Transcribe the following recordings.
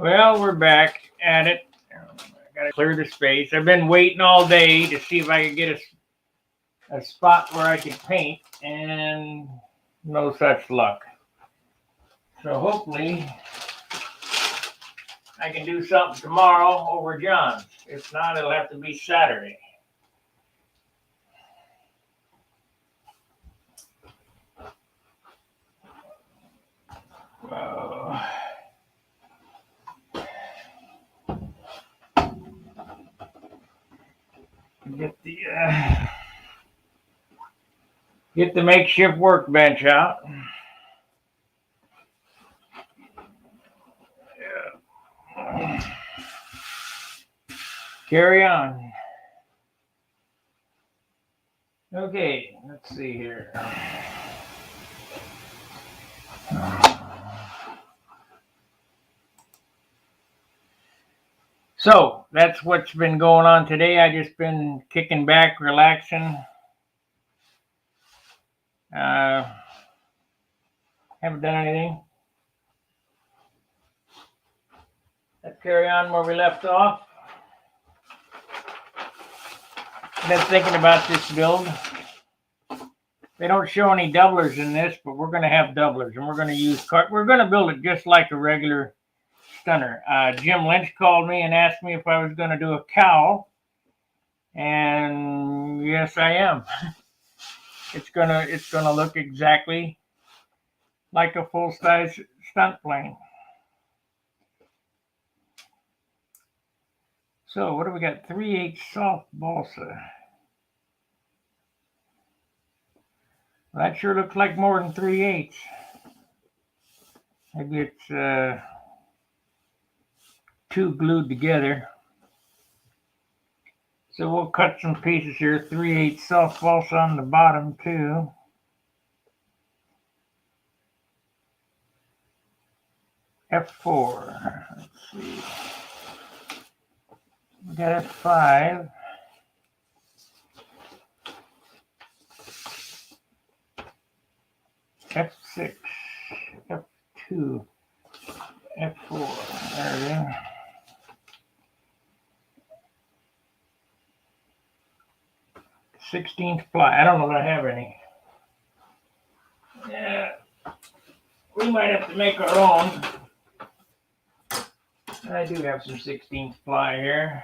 Well, we're back at it. I gotta clear the space. I've been waiting all day to see if I could get a spot where I could paint, and no such luck. So hopefully I can do something tomorrow over John's. If not, it'll have to be Saturday. Get the makeshift workbench out. Yeah. Carry on. Okay, let's see here. So that's what's been going on today. I just been kicking back, relaxing. Haven't done anything. Let's carry on where we left off. Been thinking about this build. They don't show any doublers in this, but we're going to have doublers, and we're going to use we're going to build it just like a regular stunner. Jim Lynch called me and asked me if I was going to do a cowl, and yes, I am. It's gonna look exactly like a full-size stunt plane. So what do we got? 3/8 soft balsa. Well, that sure looks like more than 3/8. Maybe it's two glued together. So we'll cut some pieces here. 3/8 soft balsa on the bottom too. F4. Let's see. We got F5. F6. F2. F4. There it is. /16 ply. I don't know if I have any. Yeah, we might have to make our own. I do have some 16 ply here.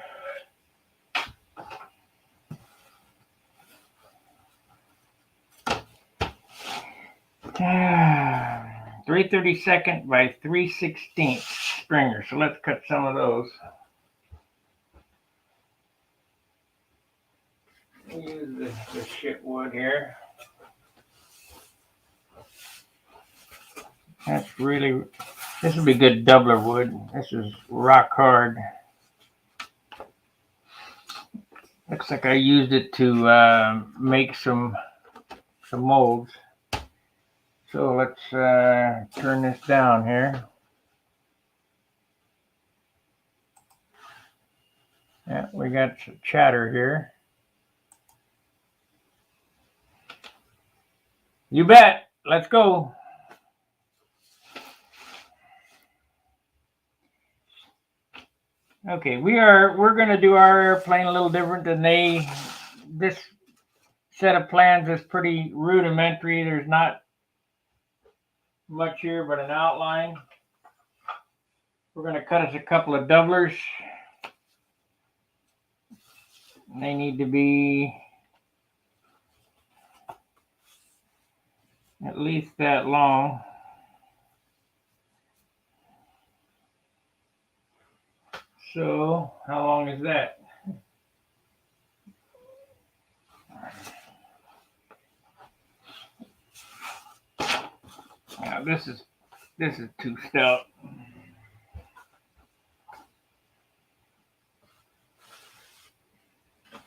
Ah, 3/32 by 3/16 stringer. So let's cut some of those. Use the shit wood here. That's really, this would be good doubler wood. This is rock hard. Looks like I used it to make some molds. So let's turn this down here. Yeah, we got some chatter here. You bet. Let's go. Okay, we're going to do our airplane a little different than they. This set of plans is pretty rudimentary. There's not much here but an outline. We're going to cut us a couple of doublers. They need to be at least that long. So, how long is that? Now this is too stout.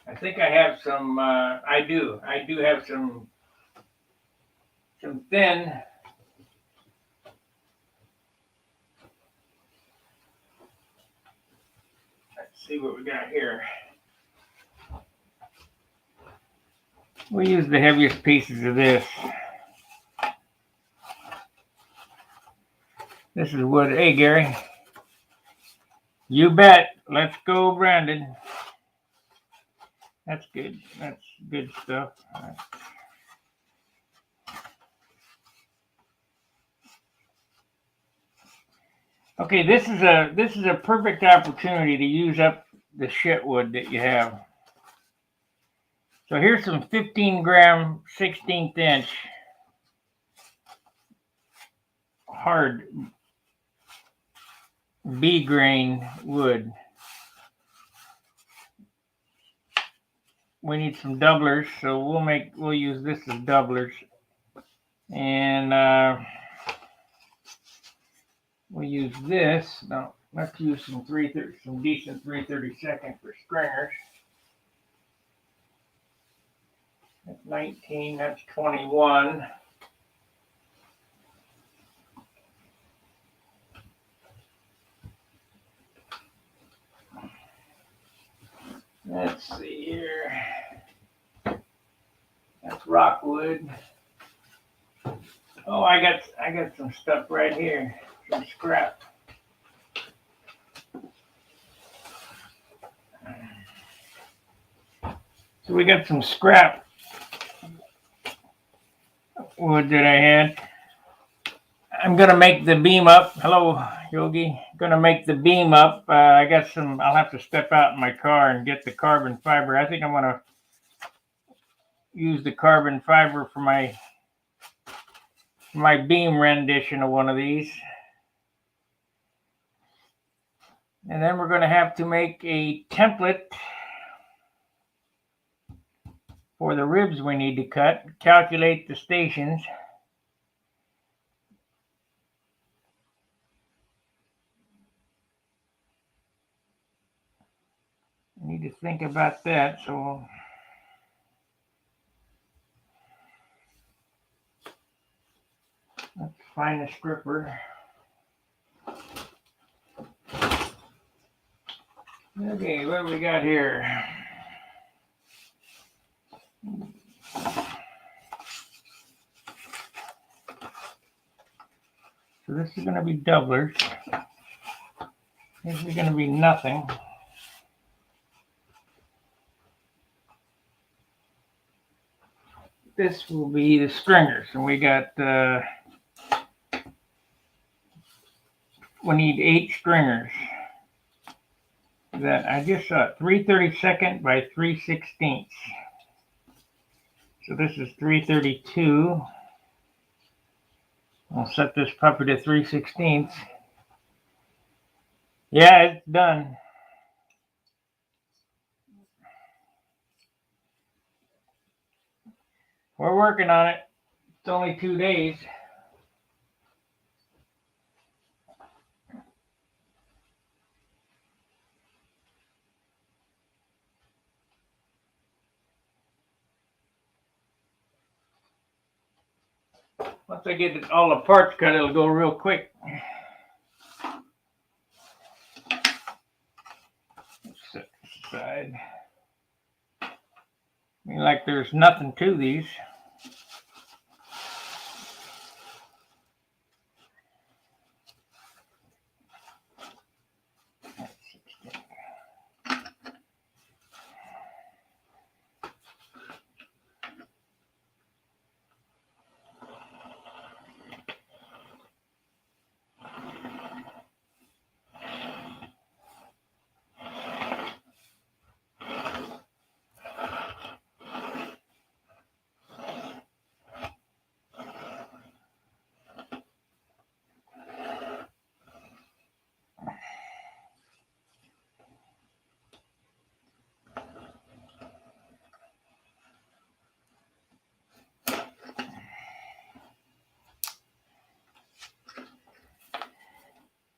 I think I have some. I do have some thin. Let's see what we got here. We use the heaviest pieces of this. This is wood. Hey, Gary. You bet. Let's go, Brandon. That's good. That's good stuff. Okay, this is a perfect opportunity to use up the shit wood that you have. So here's some 15-gram 16th inch hard B grain wood. We need some doublers, so we'll use this as doublers, and we'll use this. Now let's use some decent 3/32 for stringers. That's 19. That's 21. Let's see here. That's rockwood. Oh, I got some stuff right here. Some scrap. So we got some scrap wood that I had. I'm gonna make the beam up. Hello, Yogi. Gonna make the beam up. I got some. I'll have to step out in my car and get the carbon fiber. I think I'm gonna use the carbon fiber for my beam rendition of one of these. And then we're gonna have to make a template for the ribs we need to cut. Calculate the stations. I need to think about that. So let's find the stripper. Okay, what do we got here? So this is going to be doublers. This is going to be nothing. This will be the stringers, and we got we need 8 stringers. That I just saw 3/32 by 3/16. So this is 332. I'll set this puppy to 3/16. Yeah, it's done. We're working on it. It's only 2 days. Once I get all the parts cut, it'll go real quick. Let's set this aside. I mean, like there's nothing to these.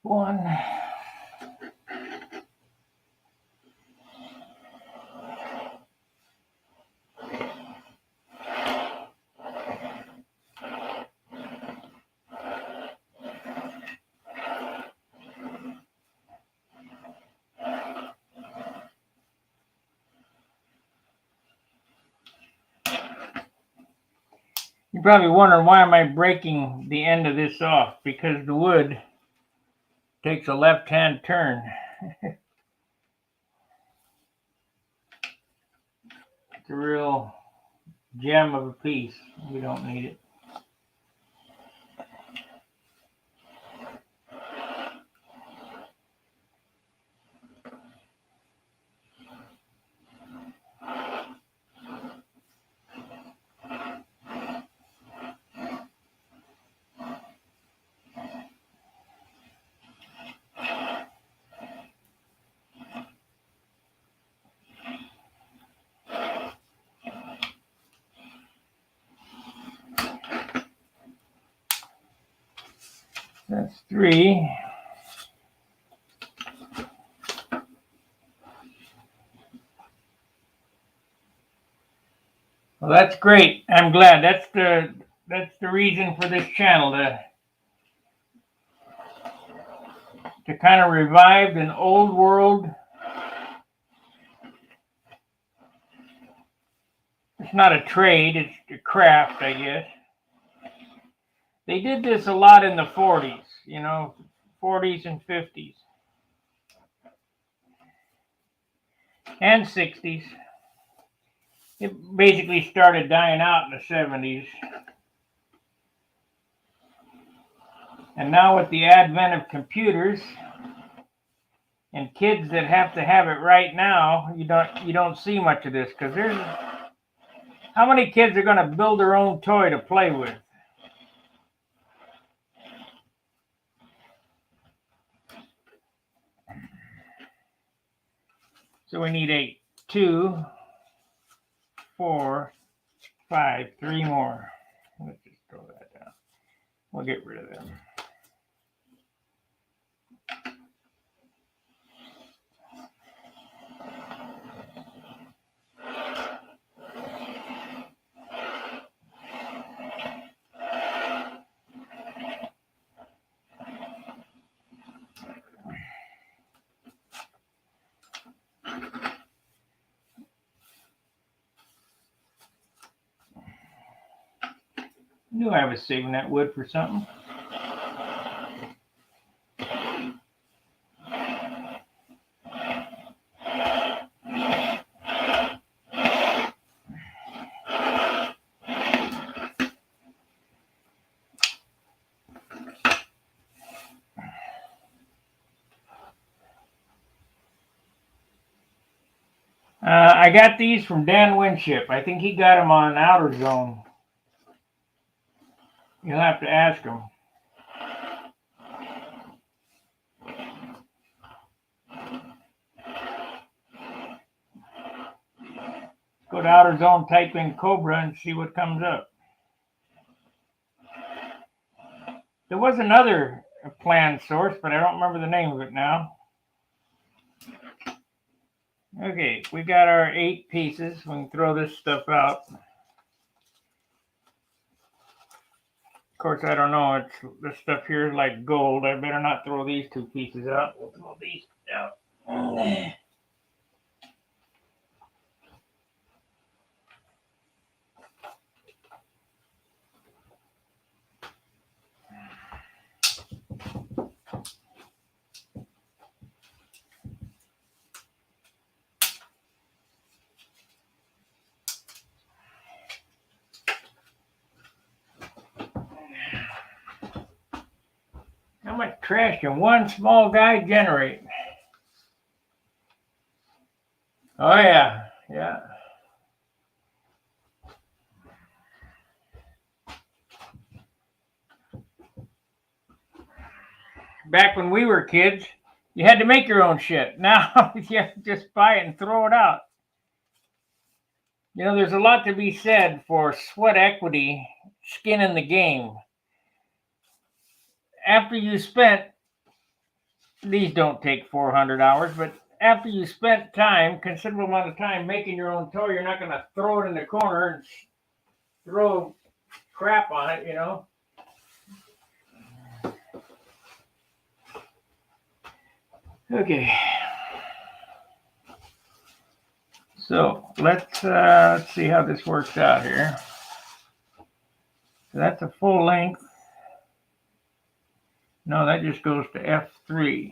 One. You're probably wondering why am I breaking the end of this off? Because the wood takes a left-hand turn. It's a real gem of a piece. We don't need it. That's 3. Well, that's great. I'm glad. That's the reason for this channel, to kind of revive an old world. It's not a trade, it's a craft, I guess. They did this a lot in the 40s, 40s and 50s. And 60s. It basically started dying out in the 70s. And now with the advent of computers and kids that have to have it right now, you don't see much of this, because how many kids are going to build their own toy to play with? So we need 8. 2, 4, 5, 3 more. Let's just throw that down. We'll get rid of them. Knew I was saving that wood for something. I got these from Dan Winship. I think he got them on Outer Zone. You'll have to ask him. Go to Outer Zone, type in Cobra, and see what comes up. There was another planned source, but I don't remember the name of it now. Okay, we got our 8 pieces. We can throw this stuff out. Of course, I don't know. This stuff here is like gold. I better not throw these 2 pieces out. We'll throw these out. How much trash can one small guy generate? Oh, yeah. Yeah. Back when we were kids, you had to make your own shit. Now you have to just buy it and throw it out. There's a lot to be said for sweat equity, skin in the game. After you spent, these don't take 400 hours, but after you spent considerable amount of time making your own toy, you're not going to throw it in the corner and throw crap on it, Okay. So let's see how this works out here. So that's a full length. No, that just goes to F3.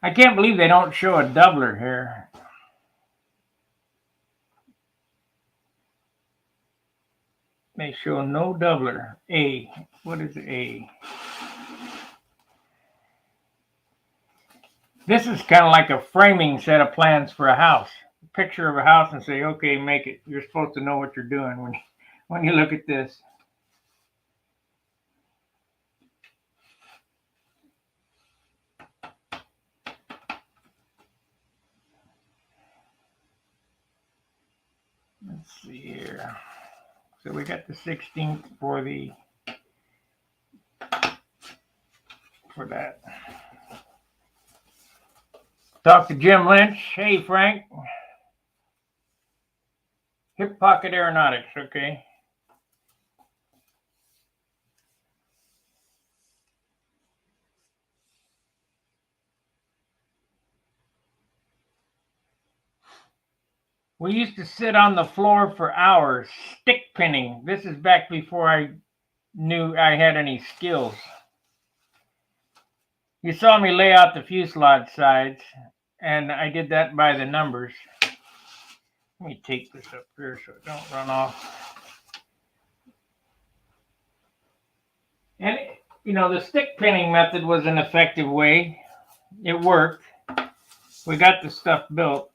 I can't believe they don't show a doubler here. They show no doubler. A. What is A? This is kind of like a framing set of plans for a house. Picture of a house and say, okay, make it. You're supposed to know what you're doing when you look at this. Let's see here. So we got the 16th for that. Talk to Jim Lynch. Hey, Frank. Hip Pocket Aeronautics, okay. We used to sit on the floor for hours, stick pinning. This is back before I knew I had any skills. You saw me lay out the fuselage sides, and I did that by the numbers. Let me take this up here so it don't run off. And, you know, the stick pinning method was an effective way. It worked. We got the stuff built.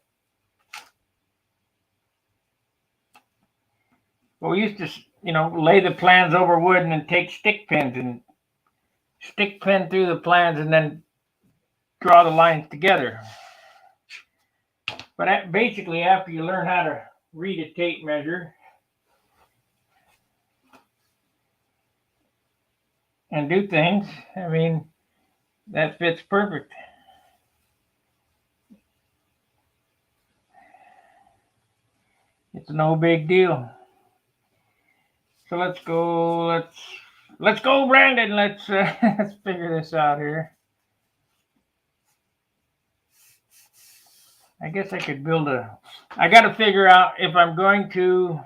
But we used to, you know, lay the plans over wood and then take stick pins and stick pin through the plans and then draw the lines together. But basically, after you learn how to read a tape measure and do things, I mean, that fits perfect. It's no big deal. So let's go, Brandon. Let's let's figure this out here. I guess I could build I got to figure out if I'm going to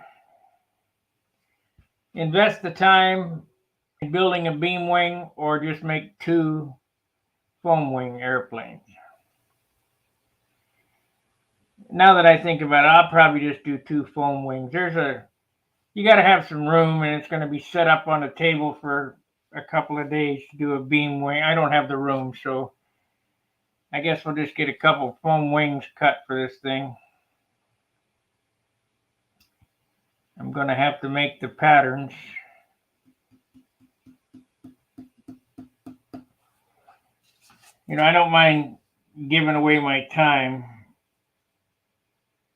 invest the time in building a beam wing or just make 2 foam wing airplanes. Now that I think about it, I'll probably just do 2 foam wings. You got to have some room, and it's going to be set up on a table for a couple of days to do a beam wing. I don't have the room, so I guess we'll just get a couple foam wings cut for this thing. I'm going to have to make the patterns. You know, I don't mind giving away my time,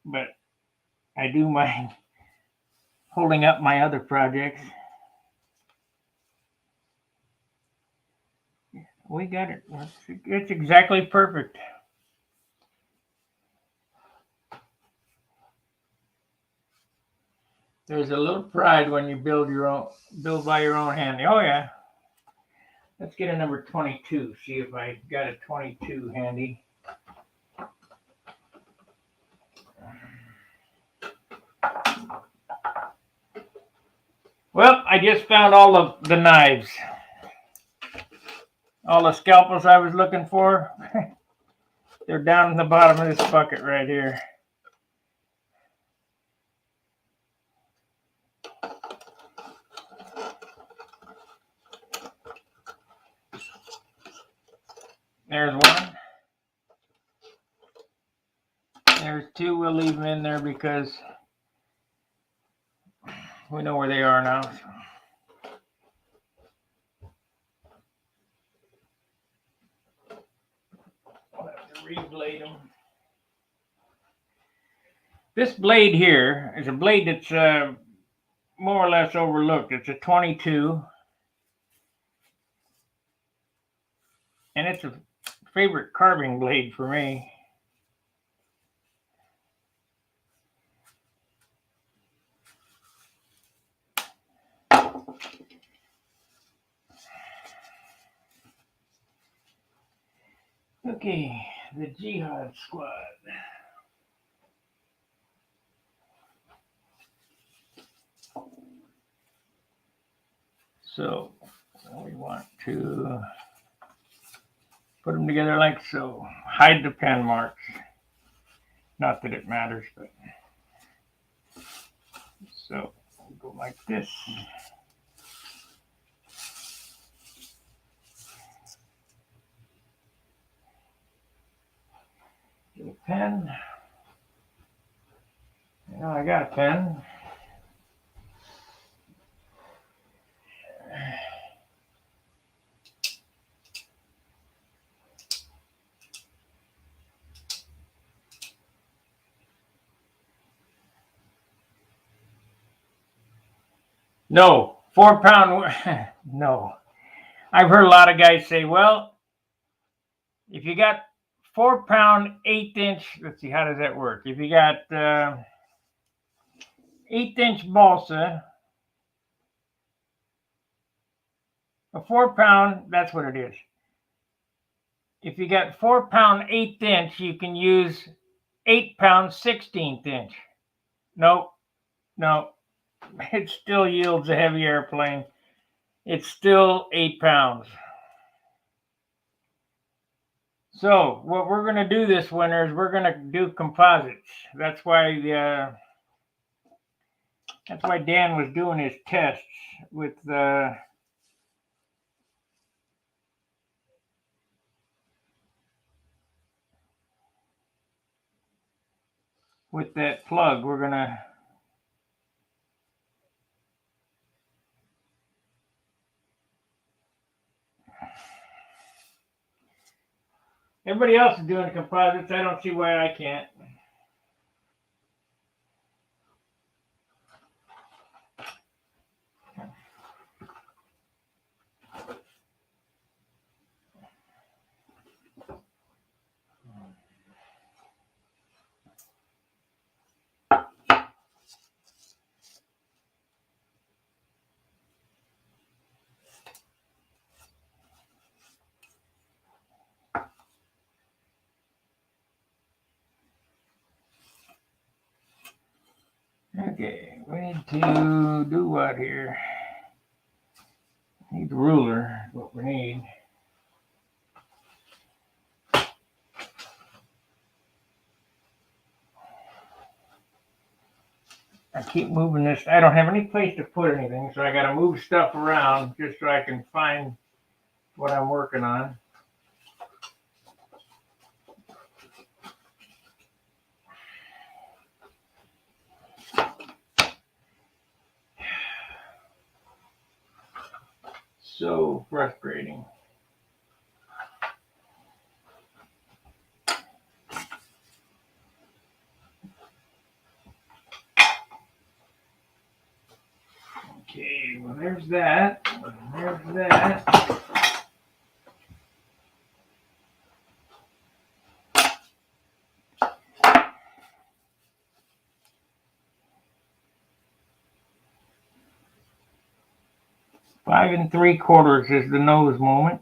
but I do mind holding up my other projects. We got it. It's exactly perfect. There's a little pride when you build by your own hand. Oh yeah. Let's get a number 22. See if I got a 22 handy. Well, I just found all of the knives. All the scalpels I was looking for. They're down in the bottom of this bucket right here. There's one. There's 2. We'll leave them in there because we know where they are now. I'll have to re-blade them. This blade here is a blade that's more or less overlooked. It's a 22. And it's a favorite carving blade for me. Okay, the Jihad Squad. So we want to Put them together like so. Hide the pen marks. Not that it matters, but so go like this. Get a pen. Now I got a pen. No, 4-pound. No. I've heard a lot of guys say, well, if you got 4-pound, 1/8". Let's see, how does that work? If you got 1/8" balsa, a 4-pound, that's what it is. If you got 4-pound, 1/8", you can use 8-pound, 1/16". Nope, no, it still yields a heavy airplane. It's still 8 pounds. So what we're going to do this winter is we're going to do composites. That's why Dan was doing his tests with that plug. We're going to everybody else is doing composites. I don't see why I can't. Okay, we need to do what here? Need a ruler, is what we need. I keep moving this. I don't have any place to put anything, so I got to move stuff around just so I can find what I'm working on. So frustrating. Okay, well there's that. There's that. Five and 3/4 is the nose moment.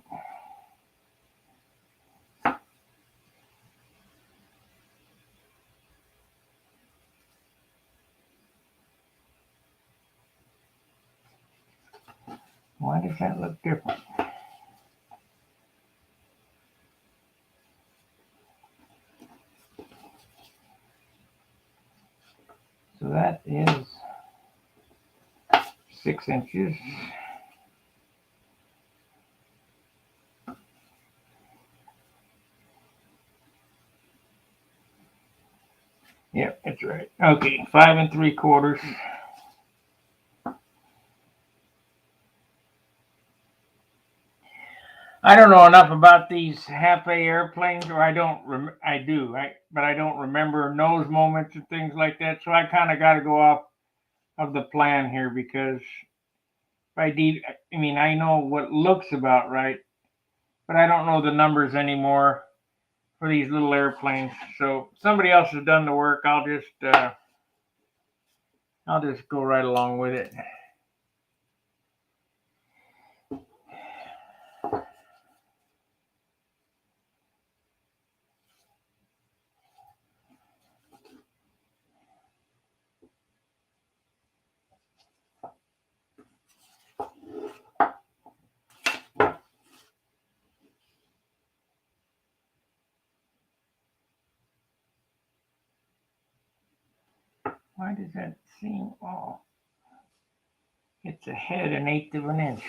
Why does that look different? So that is 6 inches. Yep, that's right. Okay, 5 and 3/4. I don't know enough about these half-A airplanes, or I do, but I don't remember nose moments and things like that. So I kind of got to go off of the plan here because I know what looks about right, but I don't know the numbers anymore for these little airplanes. So somebody else has done the work. I'll just go right along with it. Why does that seem off? It's ahead an eighth of an inch.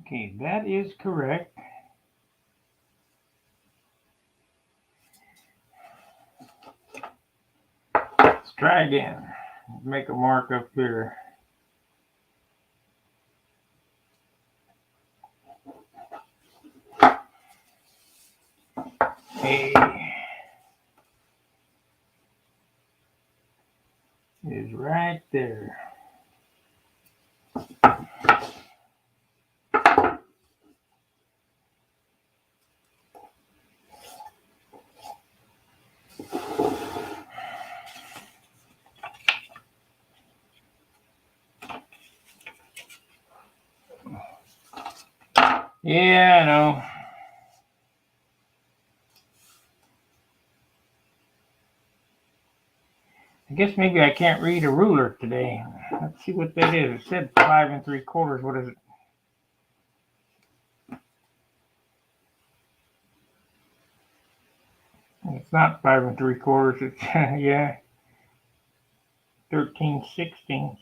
Okay, that is correct. Let's try again. Make a mark up here. A is right there. Yeah, I know. I guess maybe I can't read a ruler today. Let's see what that is. It said 5 3/4. What is it? It's not 5 3/4. It's yeah, 13/16.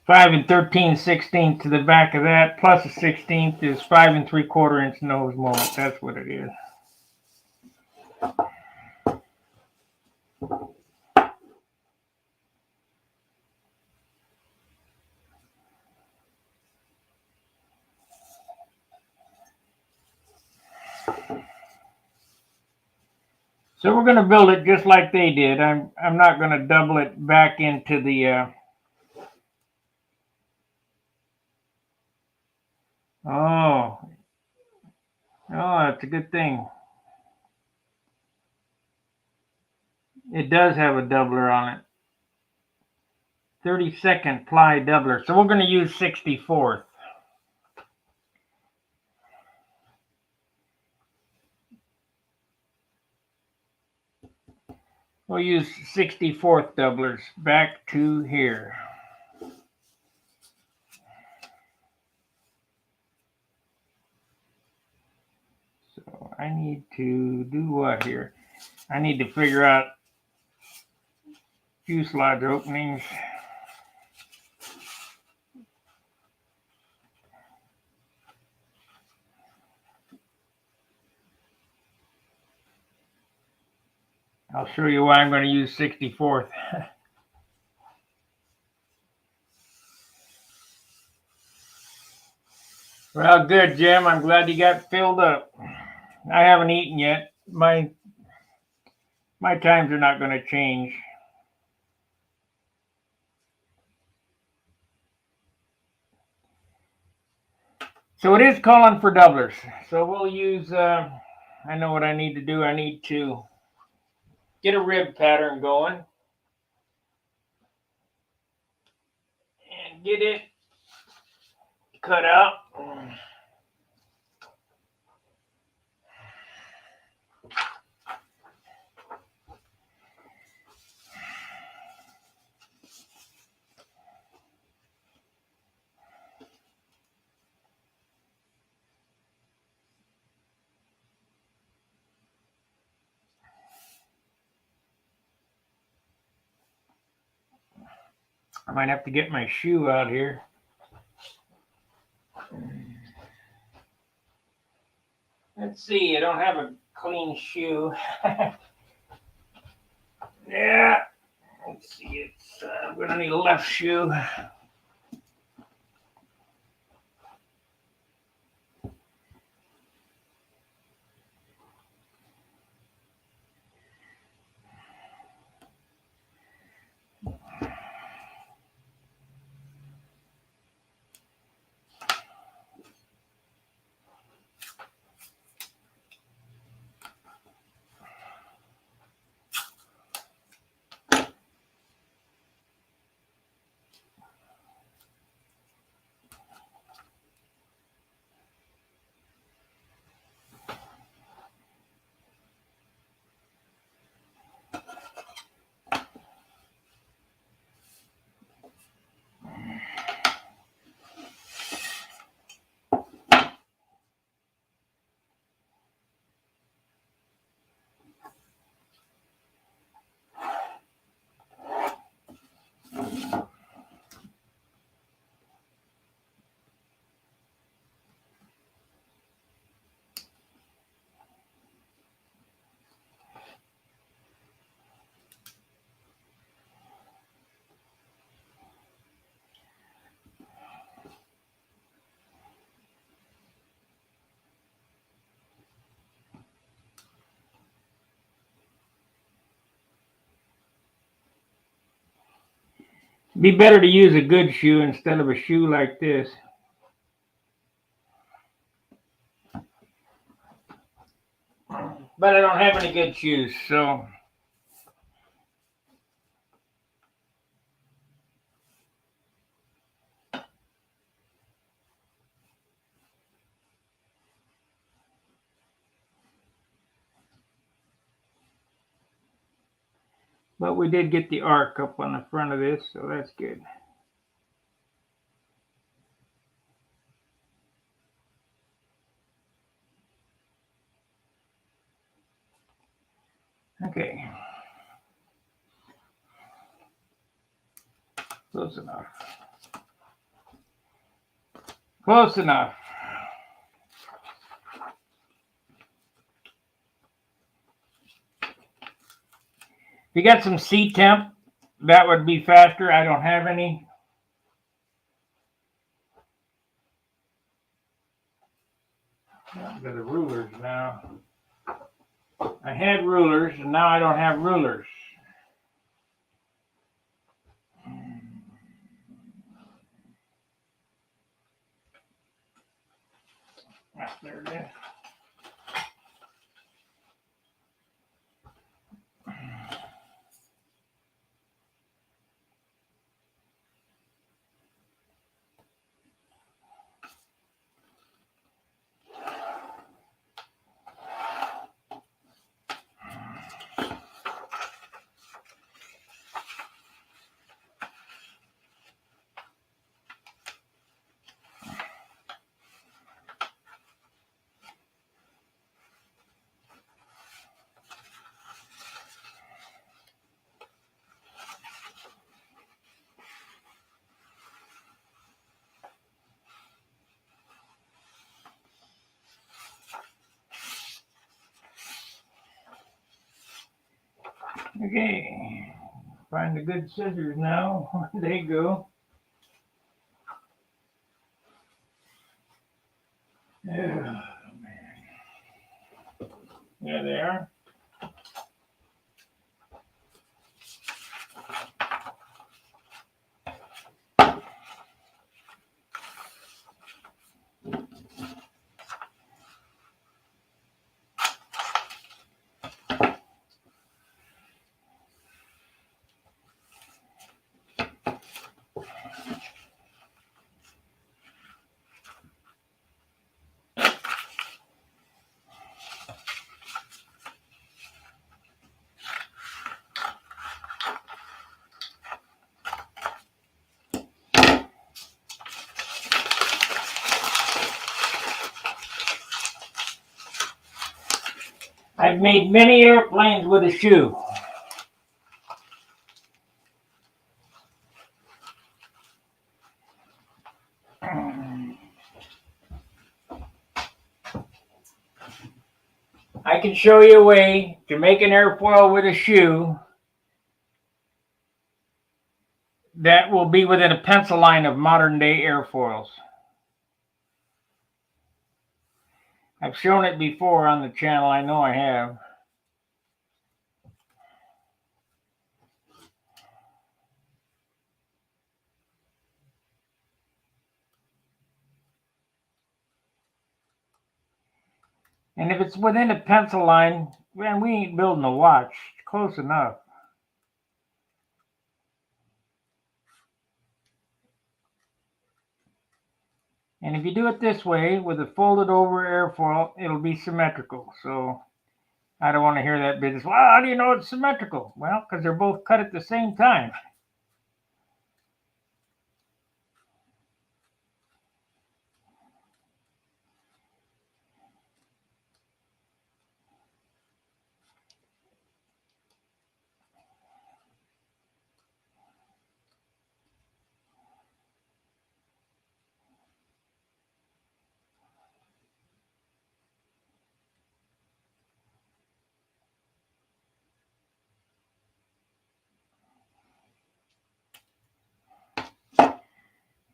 5 13/16 to the back of that, plus a 16th is 5 3/4 inch nose moment. That's what it is. So we're going to build it just like they did. I'm not going to double it back into the. Oh, that's a good thing. It does have a doubler on it. 32nd ply doubler. So we're going to use 64th. We'll use 64th doublers back to here. So I need to do what here? I need to figure out fuselage openings. I'll show you why I'm going to use 64th. Well, good, Jim. I'm glad you got filled up. I haven't eaten yet. My times are not going to change. So it is calling for doublers. So we'll use, I know what I need to do. I need to get a rib pattern going and get it cut out. I might have to get my shoe out here. Let's see, I don't have a clean shoe. Yeah, let's see, I'm gonna need a left shoe. Be better to use a good shoe instead of a shoe like this. But I don't have any good shoes, so. But we did get the arc up on the front of this, so that's good. Okay. Close enough. Close enough. If you got some seat temp, that would be faster. I don't have any. I've got the rulers now. I had rulers, and now I don't have rulers. There it is. Okay, find the good scissors now. There you go. Oh, man. There they are. I've made many airplanes with a shoe. I can show you a way to make an airfoil with a shoe that will be within a pencil line of modern day airfoils. I've shown it before on the channel, I know I have. And if it's within a pencil line, man, we ain't building a watch. Close enough. And if you do it this way with a folded over airfoil, it'll be symmetrical. So I don't want to hear that business. Well, how do you know it's symmetrical? Well, because they're both cut at the same time.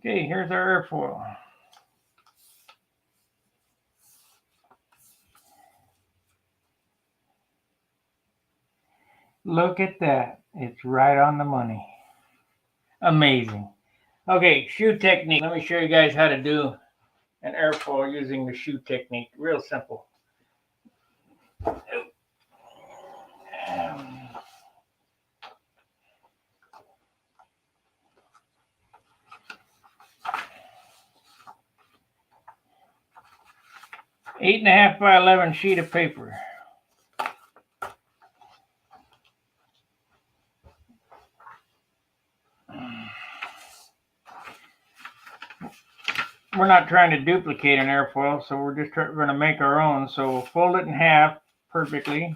Okay, here's our airfoil. Look at that. It's right on the money. Amazing. Okay, shoe technique. Let me show you guys how to do an airfoil using the shoe technique. Real simple. 8.5 by 11 sheet of paper. We're not trying to duplicate an airfoil, so we're just going to make our own. So we'll fold it in half perfectly.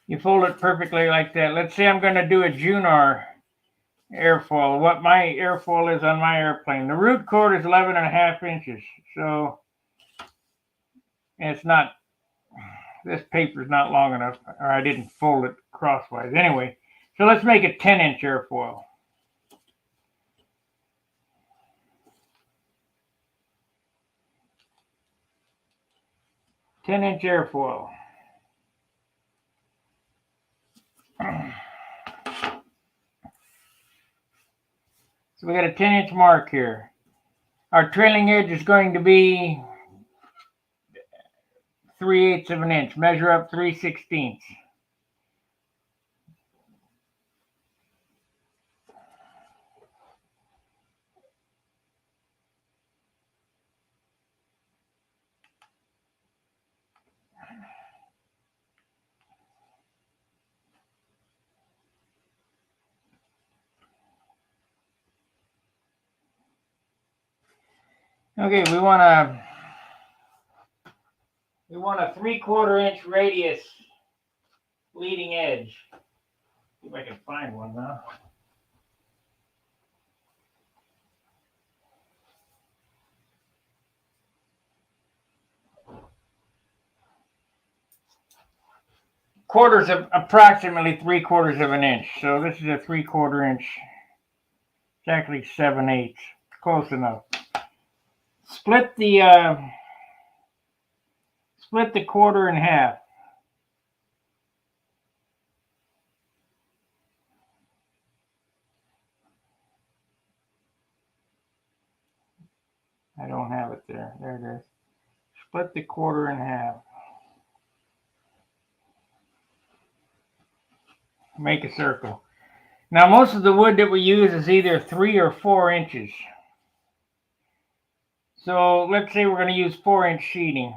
You fold it perfectly like that. Let's say I'm going to do a Junar airfoil. What my airfoil is on my airplane. The root cord is 11.5 inches. So it's not, this paper is not long enough, or I didn't fold it crosswise. Anyway, so let's make a 10-inch airfoil. Ten-inch airfoil. So we got a 10-inch mark here. Our trailing edge is going to be 3/8 of an inch. Measure up 3/16. Okay, we want a 3/4 inch radius leading edge. See if I can find one now. Quarters of approximately 3/4 of an inch. So this is a 3/4 inch. It's actually 7/8. Close enough. Split the quarter in half. I don't have it there. There it is. Split the quarter in half. Make a circle. Now most of the wood that we use is either 3 or 4 inches. So let's say we're going to use 4-inch sheeting.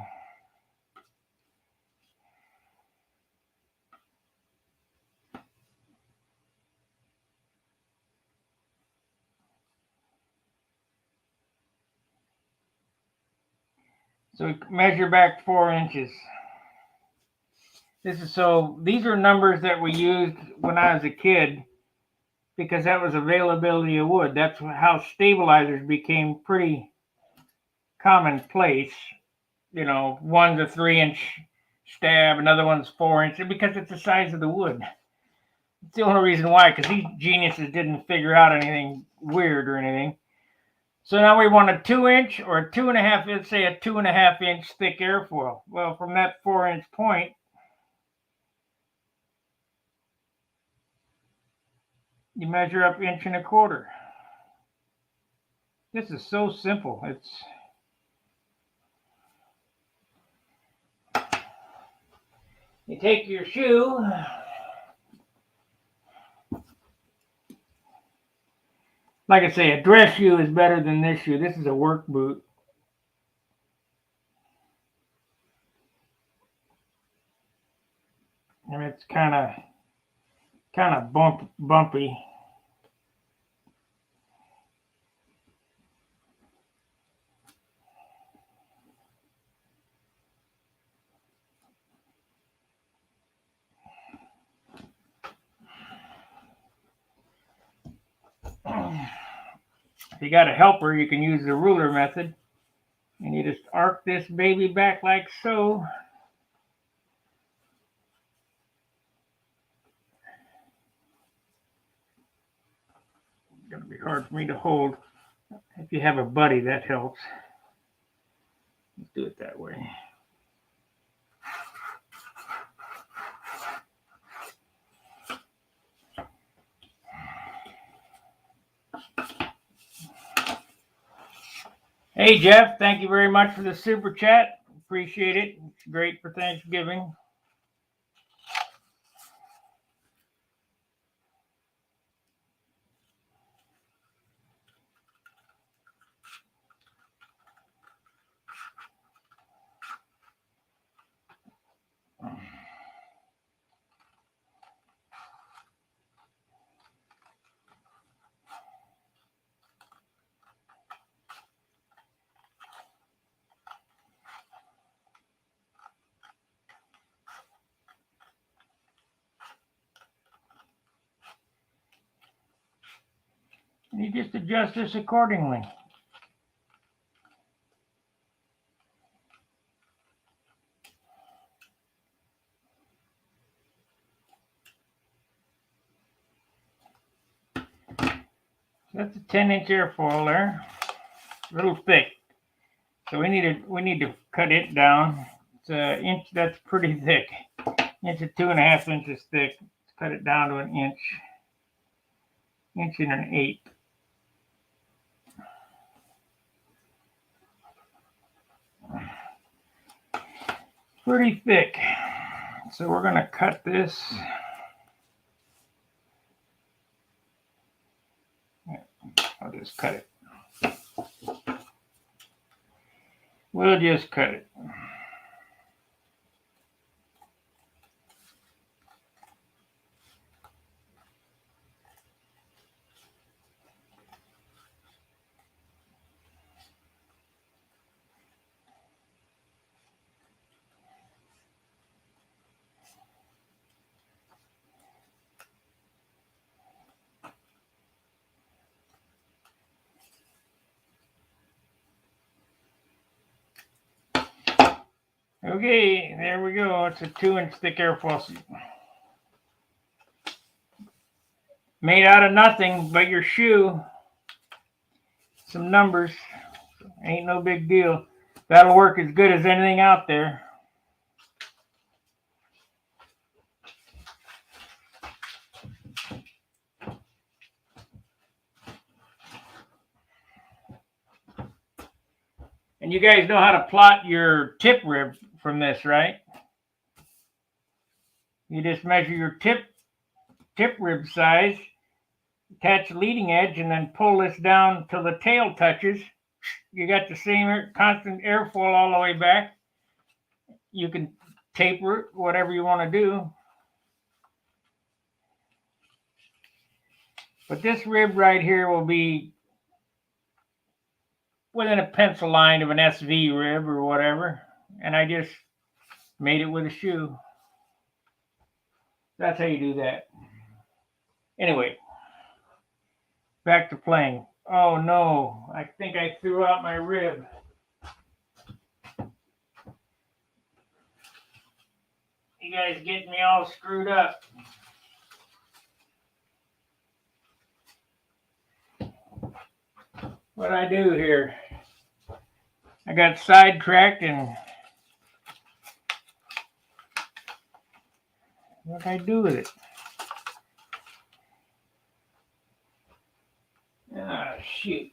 So we measure back 4 inches. These are numbers that we used when I was a kid because that was availability of wood. That's how stabilizers became pretty commonplace. You know, one's a 3-inch stab, another one's 4 inch, because it's the size of the wood. It's the only reason why, because these geniuses didn't figure out anything weird or anything. So now we want a 2-inch or a 2.5, let's say a 2.5 inch thick airfoil. Well, from that 4-inch point, you measure up 1.25 inches. This is so simple. You take your shoe, like I say, a dress shoe is better than this shoe. This is a work boot. And it's kind of bumpy. If you got a helper, you can use the ruler method. And you just arc this baby back like so. going to be hard for me to hold. If you have a buddy, that helps. Let's do it that way. Hey, Jeff, thank you very much for the super chat. Appreciate it. It's great for Thanksgiving. You just adjust this accordingly. That's a 10-inch airfoil there, a little thick. So we need to cut it down. It's an inch. That's pretty thick. It's 2.5 inches thick. Let's cut it down to an inch, inch and an eighth. Pretty thick. So we're going to cut this. I'll just cut it. We'll just cut it. Okay, there we go. It's a 2-inch thick airfoil sheet. Made out of nothing but your shoe. Some numbers. Ain't no big deal. That'll work as good as anything out there. And you guys know how to plot your tip rib from this, right? You just measure your tip rib size, attach the leading edge, and then pull this down till the tail touches. You got the same constant airfoil all the way back. You can taper it, whatever you want to do. But this rib right here will be within a pencil line of an SV rib or whatever. And I just made it with a shoe. That's how you do that. Anyway, back to playing. Oh no, I think I threw out my rib. You guys getting me all screwed up. What'd I do here? I got sidetracked and what'd I do with it? Ah, shoot.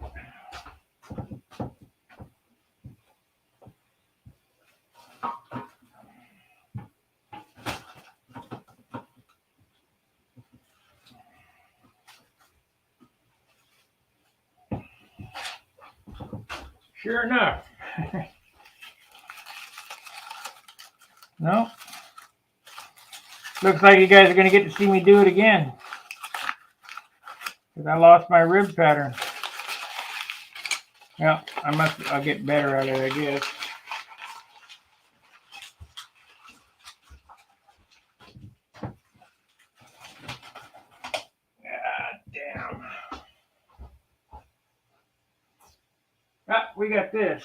Sure enough. No. Looks like you guys are going to get to see me do it again. Because I lost my rib pattern. Yeah, I'll get better at it, I guess. God damn. Ah, we got this.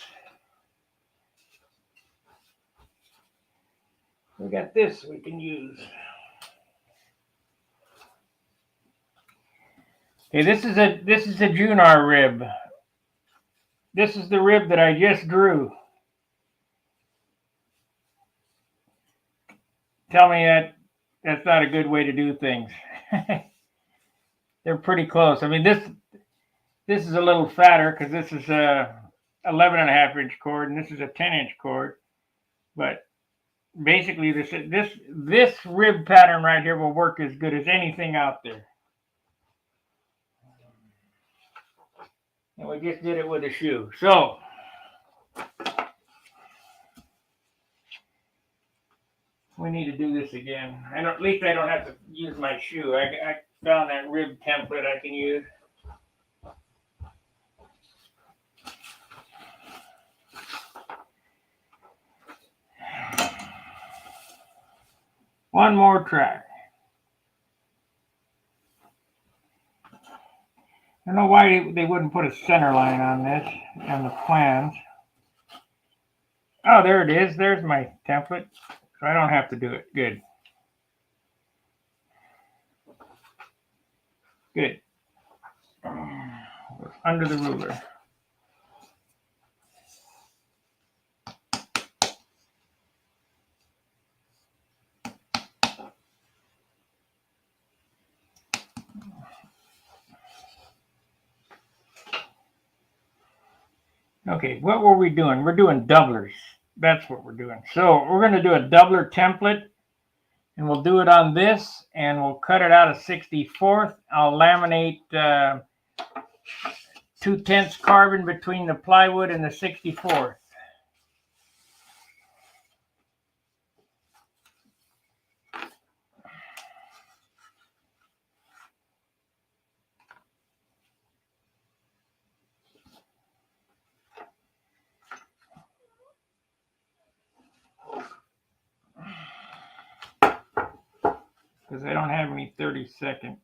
We got this we can use. Okay, this is a Junar rib. This is the rib that I just drew. Tell me that's not a good way to do things. They're pretty close. I mean, this is a little fatter because this is a 11.5-inch cord and this is a 10-inch cord. But basically, this rib pattern right here will work as good as anything out there. And we just did it with a shoe. So we need to do this again. At least I don't have to use my shoe. I found that rib template I can use. One more try. I don't know why they wouldn't put a center line on this and the plans. Oh, there it is. There's my template. So I don't have to do it. Good. Good. Under the ruler. Okay, what were we doing? We're doing doublers. That's what we're doing. So we're going to do a doubler template, and we'll do it on this, and we'll cut it out of 64th. I'll laminate 2/10 carbon between the plywood and the 64th. Because I don't have any 32nd.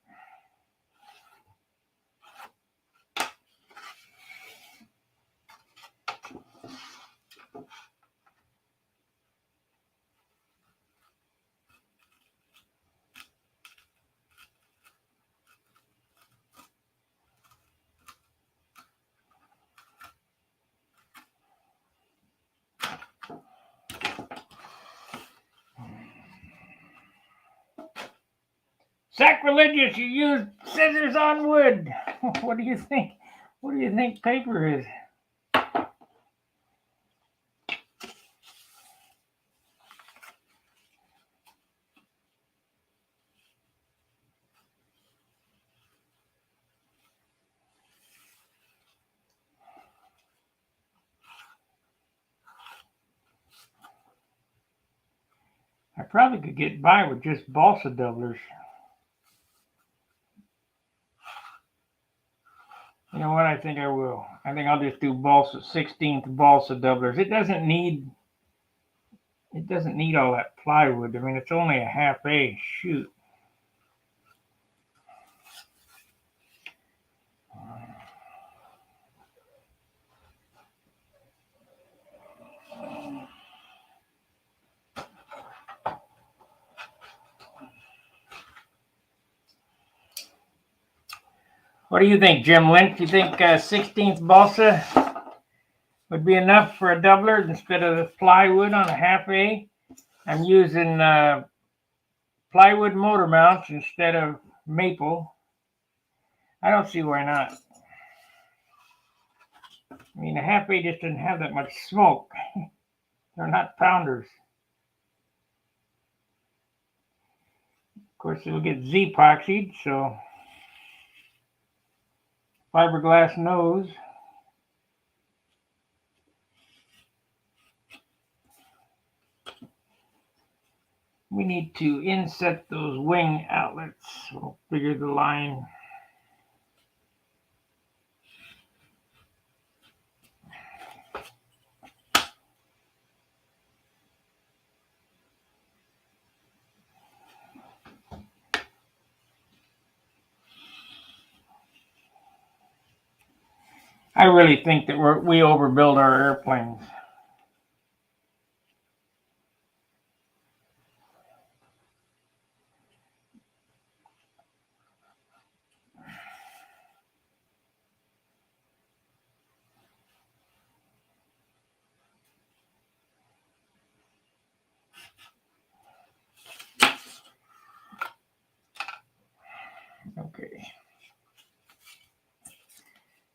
Sacrilegious, you used scissors on wood. What do you think? What do you think paper is? I probably could get by with just balsa doublers. You know what? I think I will. I think I'll just do 16th balsa doublers. It doesn't need all that plywood. I mean, it's only a half A. Shoot. What do you think, Jim Lynch? You think 16th balsa would be enough for a doubler instead of the plywood on a half A? I'm using plywood motor mounts instead of maple. I don't see why not. I mean, a half A just doesn't have that much smoke. They're not pounders. Of course, it'll get Z-epoxied, so fiberglass nose. We need to inset those wing outlets. We'll figure the line. I really think that we overbuild our airplanes.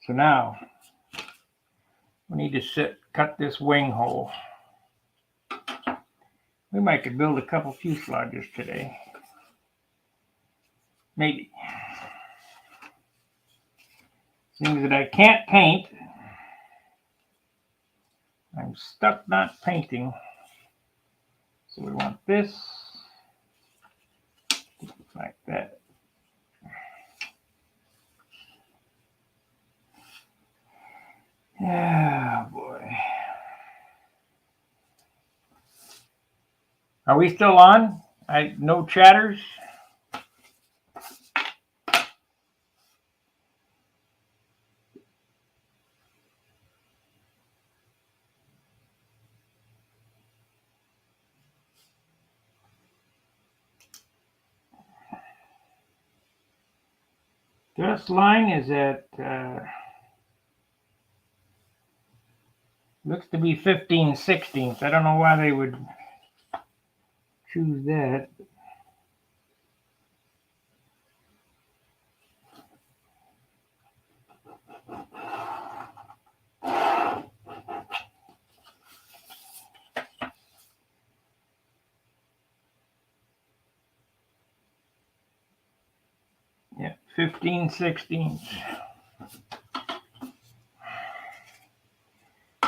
So now we need to cut this wing hole. We might could build a couple fuselages today. Maybe. Seems that I can't paint. I'm stuck not painting. So we want this like that. Yeah, boy. Are we still on? No chatters? Dust line is at, looks to be 15/16. I don't know why they would choose that. Yeah, 15/16.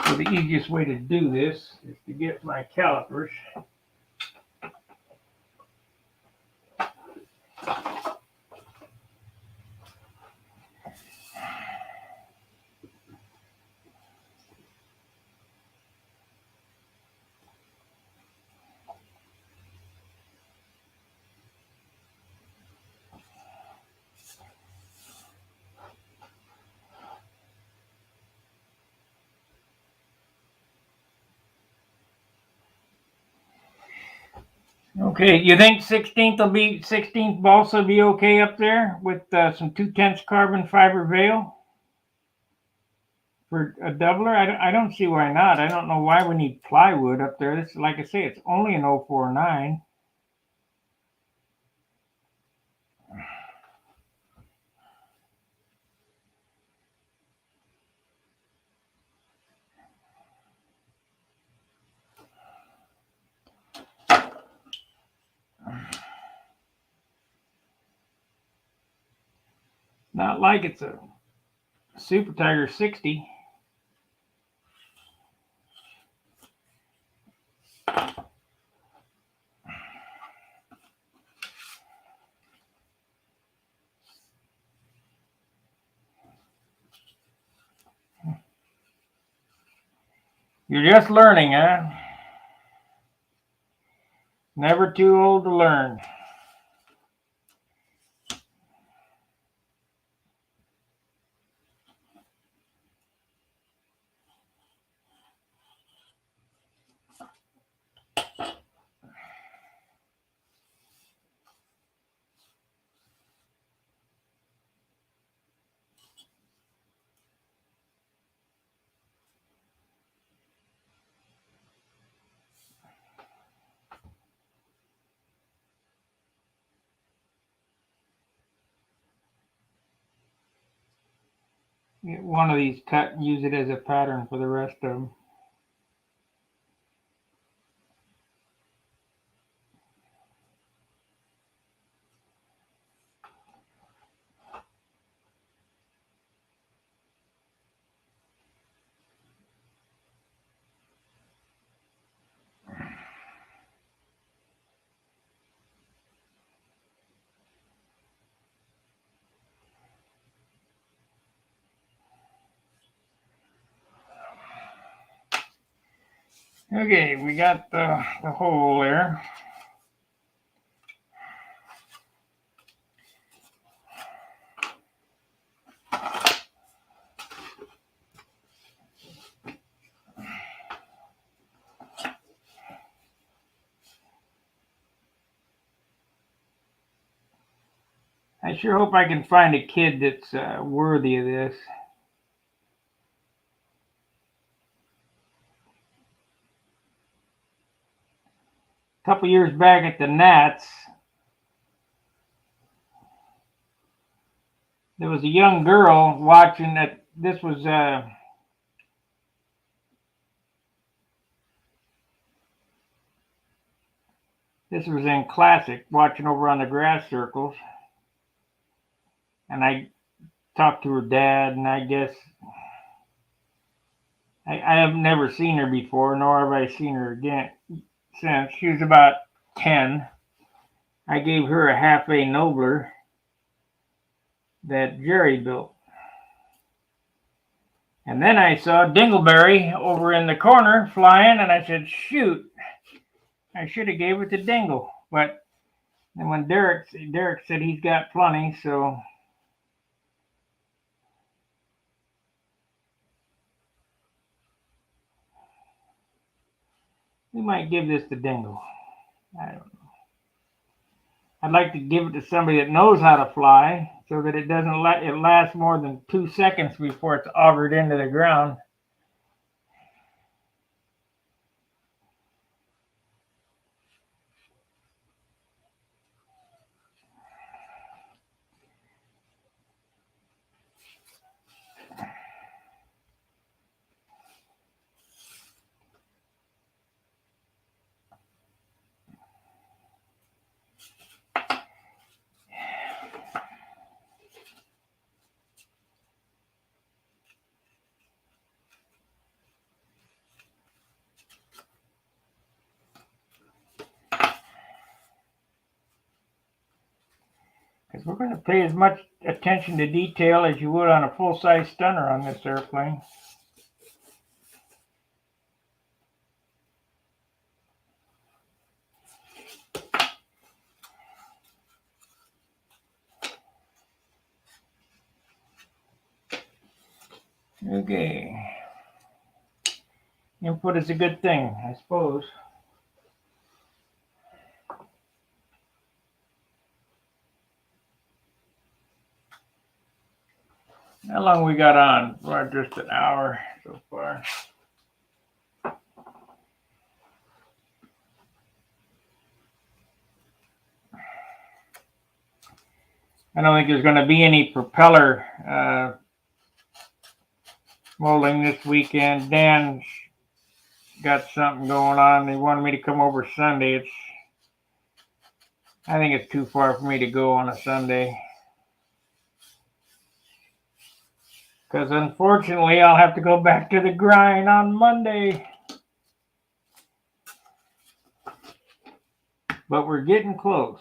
So the easiest way to do this is to get my calipers. Okay, you think 16th balsa be okay up there with some 2/10 carbon fiber veil for a doubler? I don't see why not. I don't know why we need plywood up there. This, like I say, it's only an 049. Not like it's a Super Tiger 60. You're just learning, huh? Never too old to learn. Get one of these cut and use it as a pattern for the rest of them. Okay, we got the hole there. I sure hope I can find a kid that's worthy of this. A couple years back at the Nats, there was a young girl watching that this was in Classic, watching over on the grass circles, and I talked to her dad, and I guess I have never seen her before, nor have I seen her again since. She was about 10. I gave her a half A Nobler that Jerry built. And then I saw Dingleberry over in the corner flying, and I said, shoot, I should have gave it to Dingle. But then when Derek said he's got plenty, so we might give this to Dingle. I don't know. I'd like to give it to somebody that knows how to fly, so that it doesn't it lasts more than 2 seconds before it's augered into the ground. Because we're going to pay as much attention to detail as you would on a full-size stunner on this airplane. Okay. Input is a good thing, I suppose. How long we got on? Well, just an hour so far. I don't think there's going to be any propeller molding this weekend. Dan got something going on. They wanted me to come over Sunday. I think it's too far for me to go on a Sunday. Because unfortunately, I'll have to go back to the grind on Monday. But we're getting close.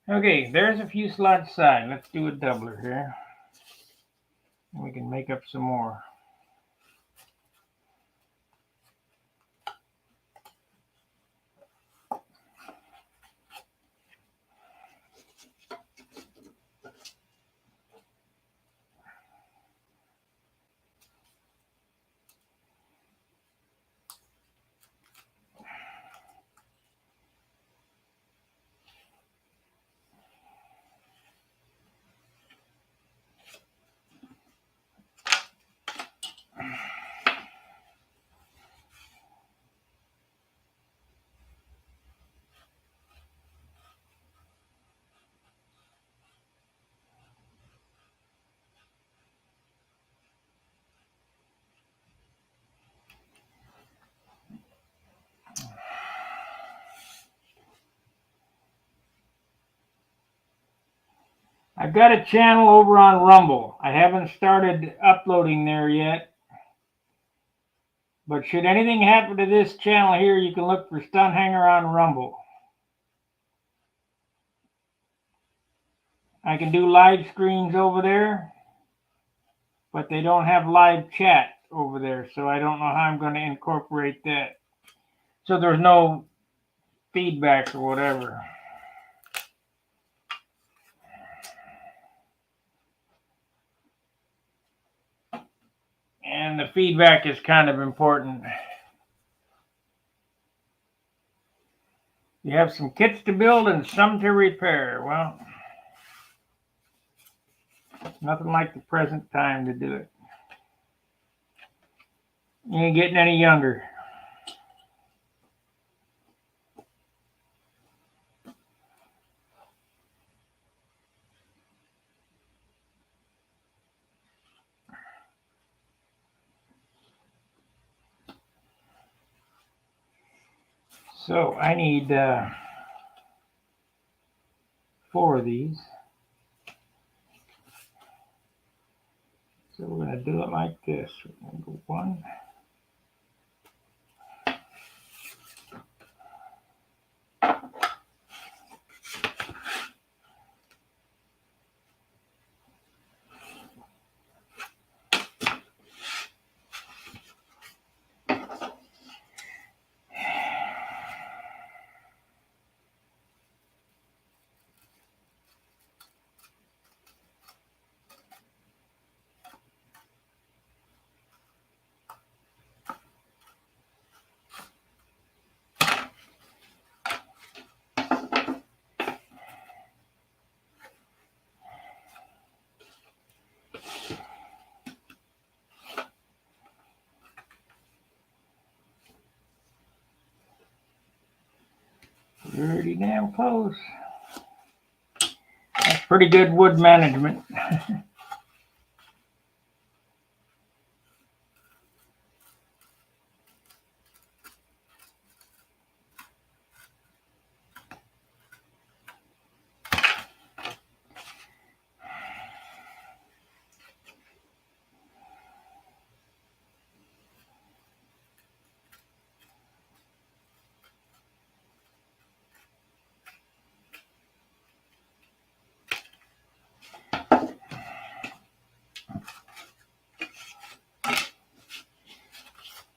Okay, there's a fuselage side. Let's do a doubler here. And we can make up some more. I've got a channel over on Rumble. I haven't started uploading there yet. But should anything happen to this channel here, you can look for Stunt Hanger on Rumble. I can do live screens over there, but they don't have live chat over there, so I don't know how I'm going to incorporate that. So there's no feedback or whatever. And the feedback is kind of important. You have some kits to build and some to repair. Well, nothing like the present time to do it. You ain't getting any younger. So I need 4 of these. So we're going to do it like this. We're going to go 1. Pretty damn close. That's pretty good wood management.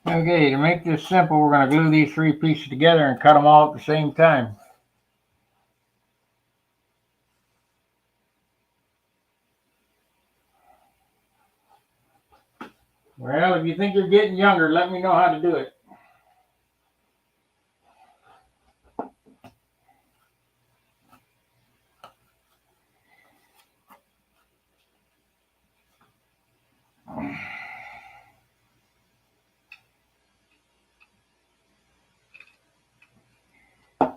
Okay, to make this simple, we're going to glue these 3 pieces together and cut them all at the same time. Well, if you think you're getting younger, let me know how to do it.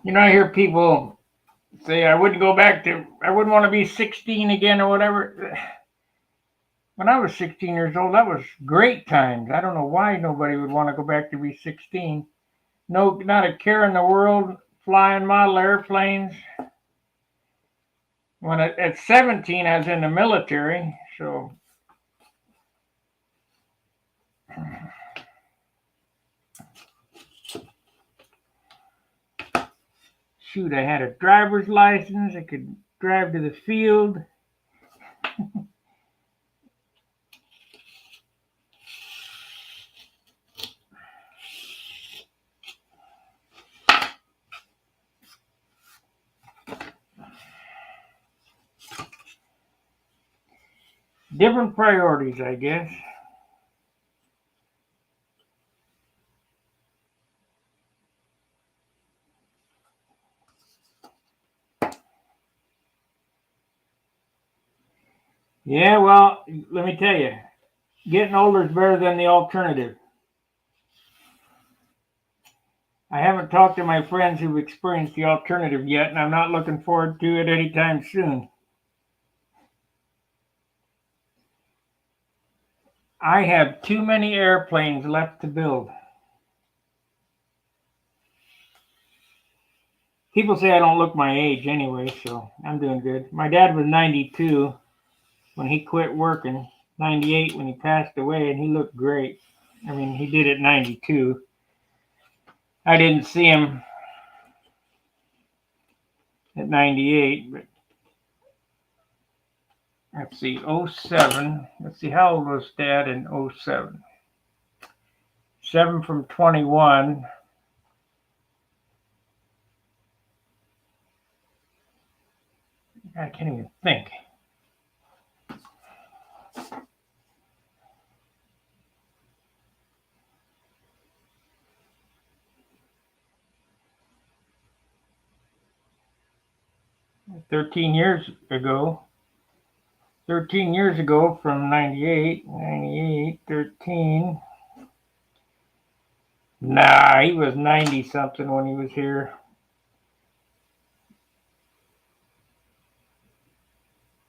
You know, I hear people say I wouldn't want to be 16 again or whatever. When I was 16 years old, that was great times. I don't know why nobody would want to go back to be 16. No, not a care in the world, flying model airplanes. When at 17, I was in the military, so shoot, I had a driver's license. I could drive to the field. Different priorities, I guess. Yeah, well, let me tell you, getting older is better than the alternative. I haven't talked to my friends who've experienced the alternative yet, and I'm not looking forward to it anytime soon. I have too many airplanes left to build. People say I don't look my age anyway, so I'm doing good. My dad was 92 when he quit working, 98 when he passed away, and he looked great. I mean, he did at 92. I didn't see him at 98, but let's see, 07. Let's see, how old was Dad in 07? 7 from 21. I can't even think. Thirteen years ago from 98, 13. Nah, he was 90 something when he was here.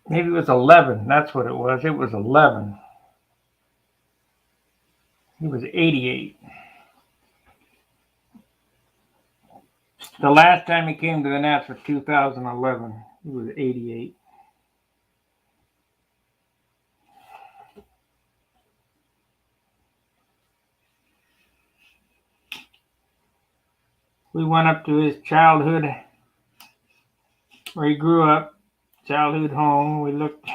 Maybe it was 11. That's what it was. It was 11. He was 88. The last time he came to the Nats was 2011. He was 88. We went up to his childhood, where he grew up, childhood home. We looked,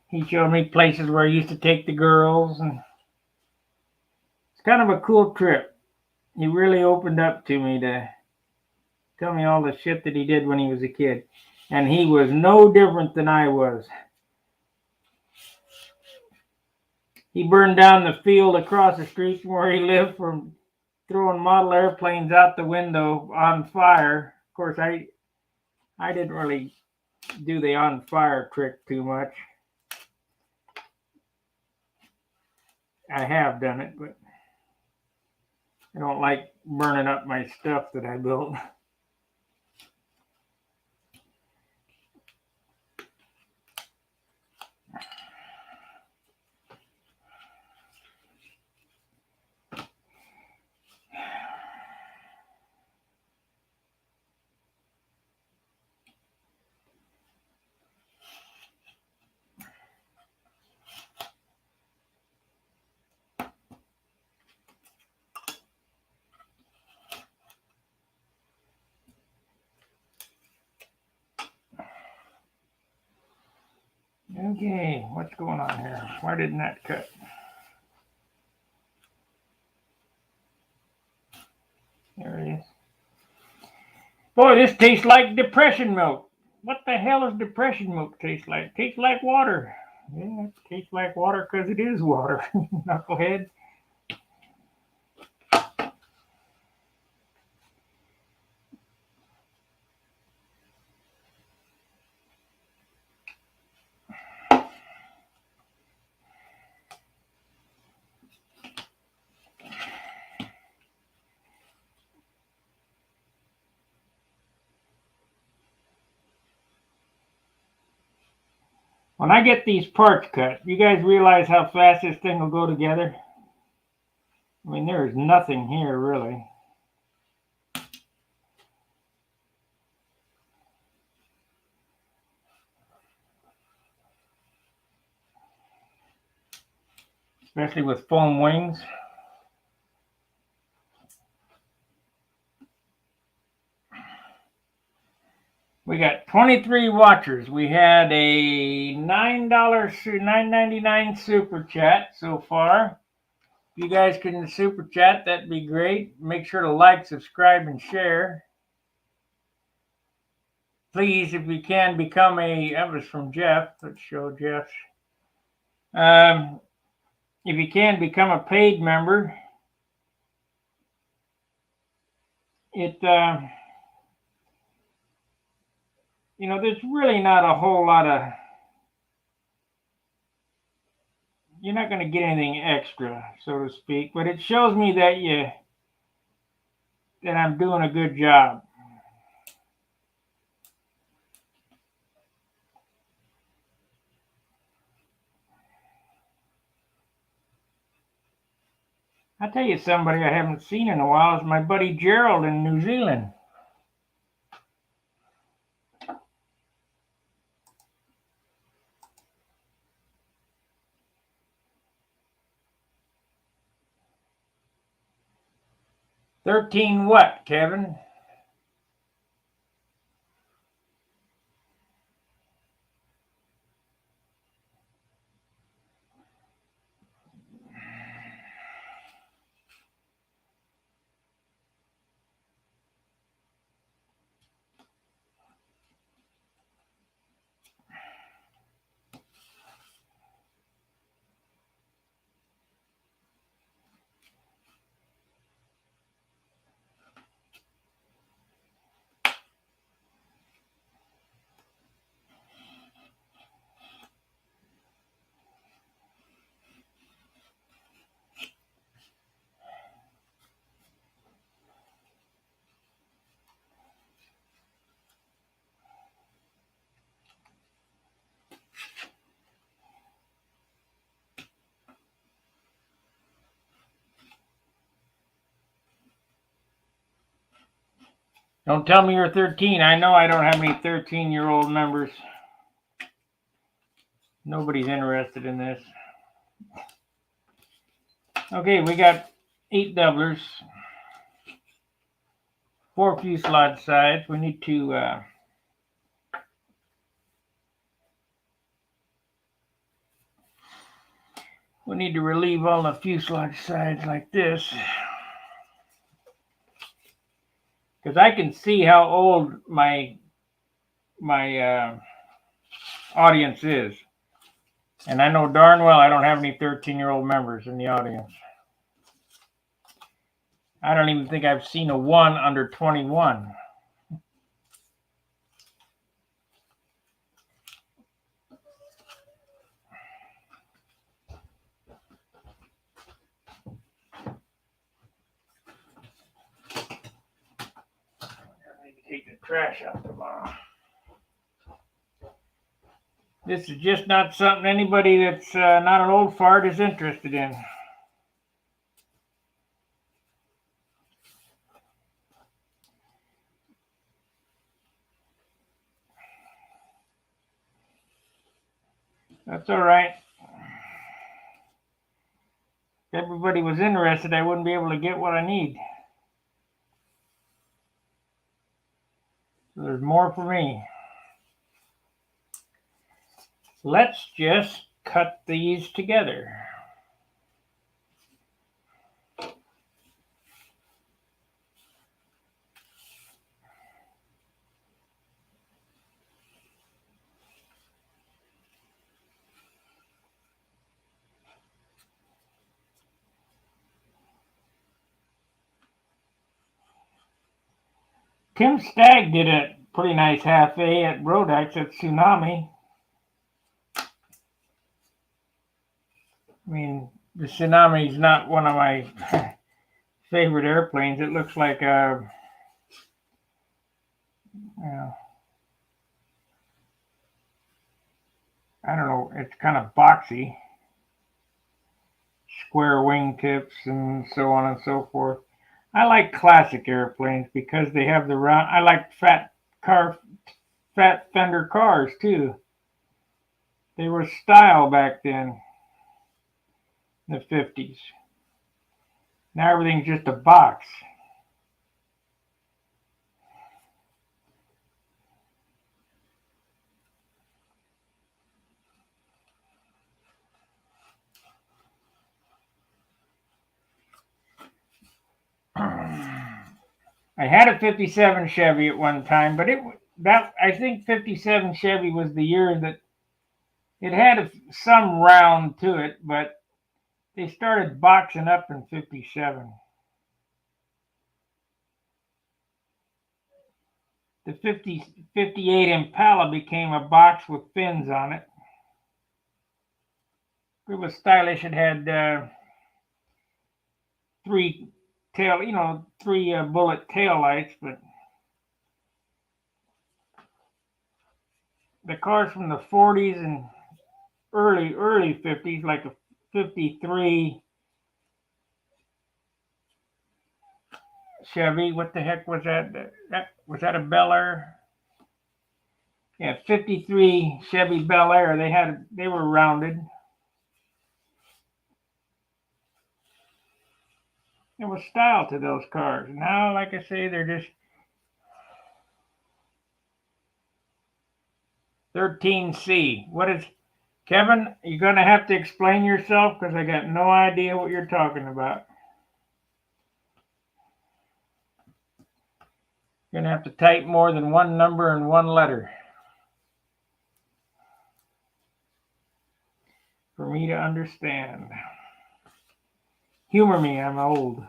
he showed me places where he used to take the girls, and it's kind of a cool trip. He really opened up to me to tell me all the shit that he did when he was a kid. And he was no different than I was. He burned down the field across the street from where he lived from throwing model airplanes out the window on fire. Of course, I didn't really do the on fire trick too much. I have done it, but I don't like burning up my stuff that I built. Okay, what's going on here? Why didn't that cut? There it is. Boy, this tastes like depression milk. What the hell does depression milk taste like? It tastes like water. Yeah, it tastes like water because it is water. Knucklehead. When I get these parts cut, you guys realize how fast this thing will go together? I mean, there is nothing here, really. Especially with foam wings. We got 23 watchers. We had a $9.99 super chat so far. If you guys can super chat, that'd be great. Make sure to like, subscribe, and share. Please, if you can, become that was from Jeff. Let's show Jeff's. If you can, become a paid member. There's really not a whole lot of, you're not going to get anything extra, so to speak, but it shows me that I'm doing a good job. I'll tell you somebody I haven't seen in a while is my buddy Gerald in New Zealand. $13 what, Kevin? Don't tell me you're 13. I know I don't have any 13-year-old members. Nobody's interested in this. Okay, we got 8 doublers, 4 fuselage sides. We need to relieve all the fuselage sides like this, because I can see how old my audience is, and I know darn well I don't have any 13-year-old members in the audience. I don't even think I've seen a one under 21. I need to take the trash out tomorrow. This is just not something anybody that's not an old fart is interested in. That's all right. If everybody was interested, I wouldn't be able to get what I need. So there's more for me. Let's just cut these together. Tim Stagg did a pretty nice half A at Rodex at Tsunami. I mean, the Tsunami is not one of my favorite airplanes. It looks like a, I don't know, it's kind of boxy. Square wing tips and so on and so forth. I like classic airplanes because they have the round. I like fat fender cars too. They were style back then, in the 50s. Now everything's just a box. I had a 57 Chevy at one time, but I think 57 Chevy was the year that it had some round to it, but they started boxing up in 57. The 58 Impala became a box with fins on it. It was stylish. It had 3 bullet tail lights, but the cars from the 40s and early 50s, like a 53 Chevy. What the heck was that? Was that a Bel Air? Yeah, 53 Chevy Bel Air. They were rounded. There was style to those cars. Now, like I say, they're just 13C. What is, Kevin? You're gonna have to explain yourself because I got no idea what you're talking about. You're gonna have to type more than one number and one letter for me to understand. Humor me, I'm old.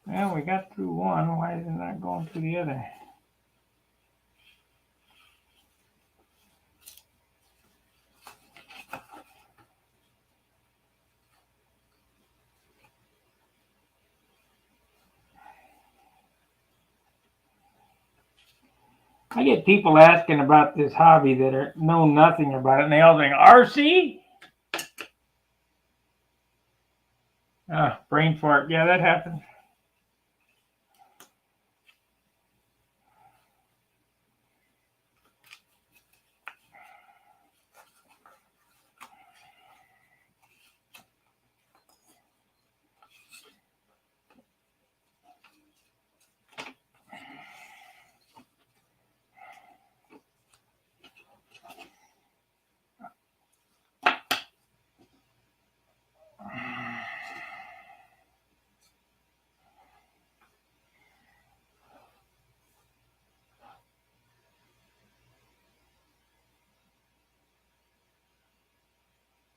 Well, we got through one. Why isn't that going through the other? I get people asking about this hobby that know nothing about it, and they all think, RC? Brain fart. Yeah, that happens.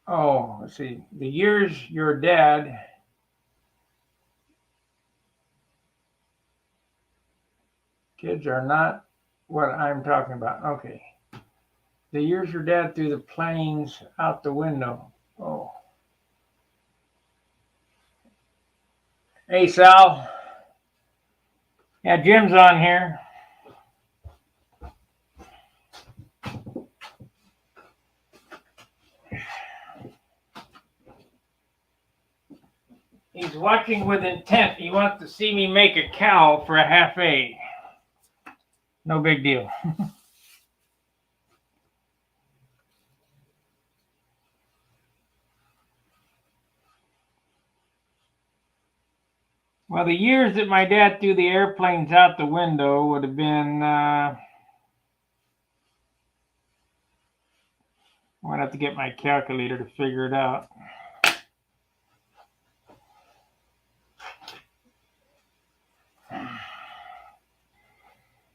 Oh, let's see. The years your dad. Kids are not what I'm talking about. Okay. The years your dad threw the planes out the window. Oh. Hey, Sal. Yeah, Jim's on here. He's watching with intent. He wants to see me make a cowl for a half A. No big deal. Well, the years that my dad threw the airplanes out the window would have been. I'm going to have to get my calculator to figure it out.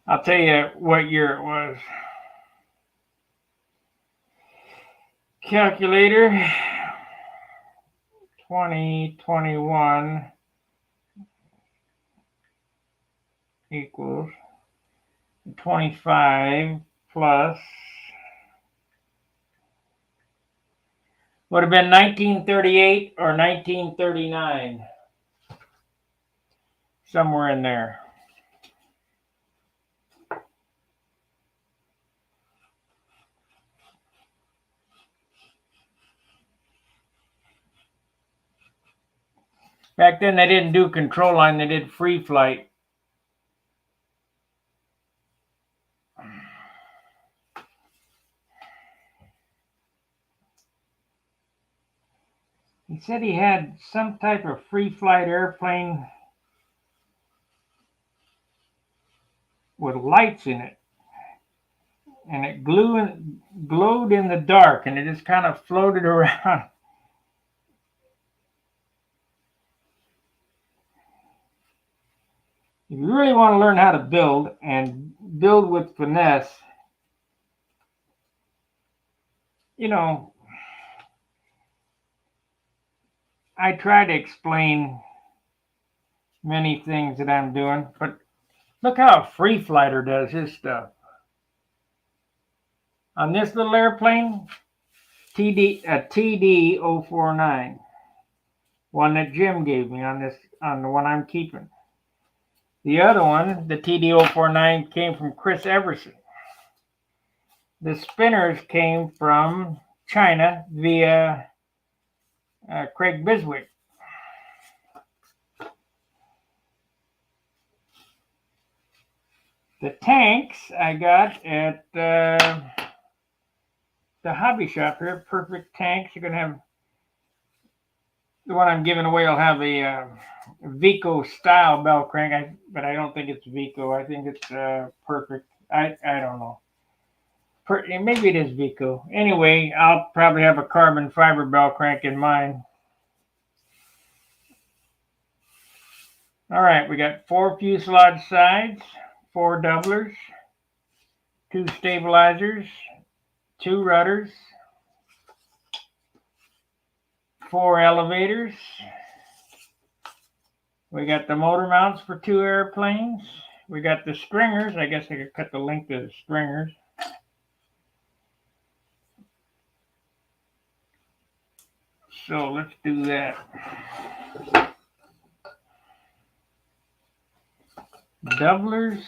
I'll tell you what year it was. Calculator 2021 equals 25 plus would have been 1938 or 1939. Somewhere in there. Back then they didn't do control line, they did free flight. He said he had some type of free flight airplane with lights in it. And it glowed in the dark, and it just kind of floated around. If you really want to learn how to build and build with finesse, I try to explain many things that I'm doing, but look how a free flighter does his stuff. On this little airplane, a TD-049, one that Jim gave me on the one I'm keeping. The other one, the TD-049, came from Chris Everson. The spinners came from China via Craig Biswick. The tanks I got at the hobby shop here, Perfect Tanks. You're going to have the one I'm giving away will have a Vico style bell crank, but I don't think it's Vico. I think it's Perfect. I don't know. Maybe it is Vico. Anyway, I'll probably have a carbon fiber bell crank in mine. All right, we got 4 fuselage sides, 4 doublers, 2 stabilizers, 2 rudders, 4 elevators. We got the motor mounts for 2 airplanes. We got the stringers. I guess I could cut the length of the stringers. So let's do that. Doublers,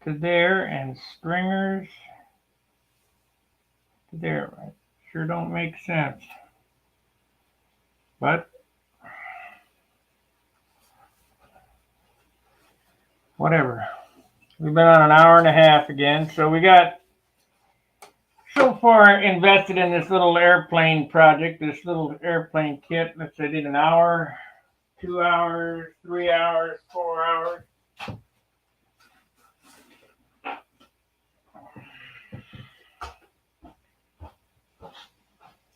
to there and stringers to there. Sure don't make sense. But whatever. We've been on an hour and a half again, so we got so far invested in this little airplane project, this little airplane kit. Let's say I did an hour, 2 hours, 3 hours, 4 hours.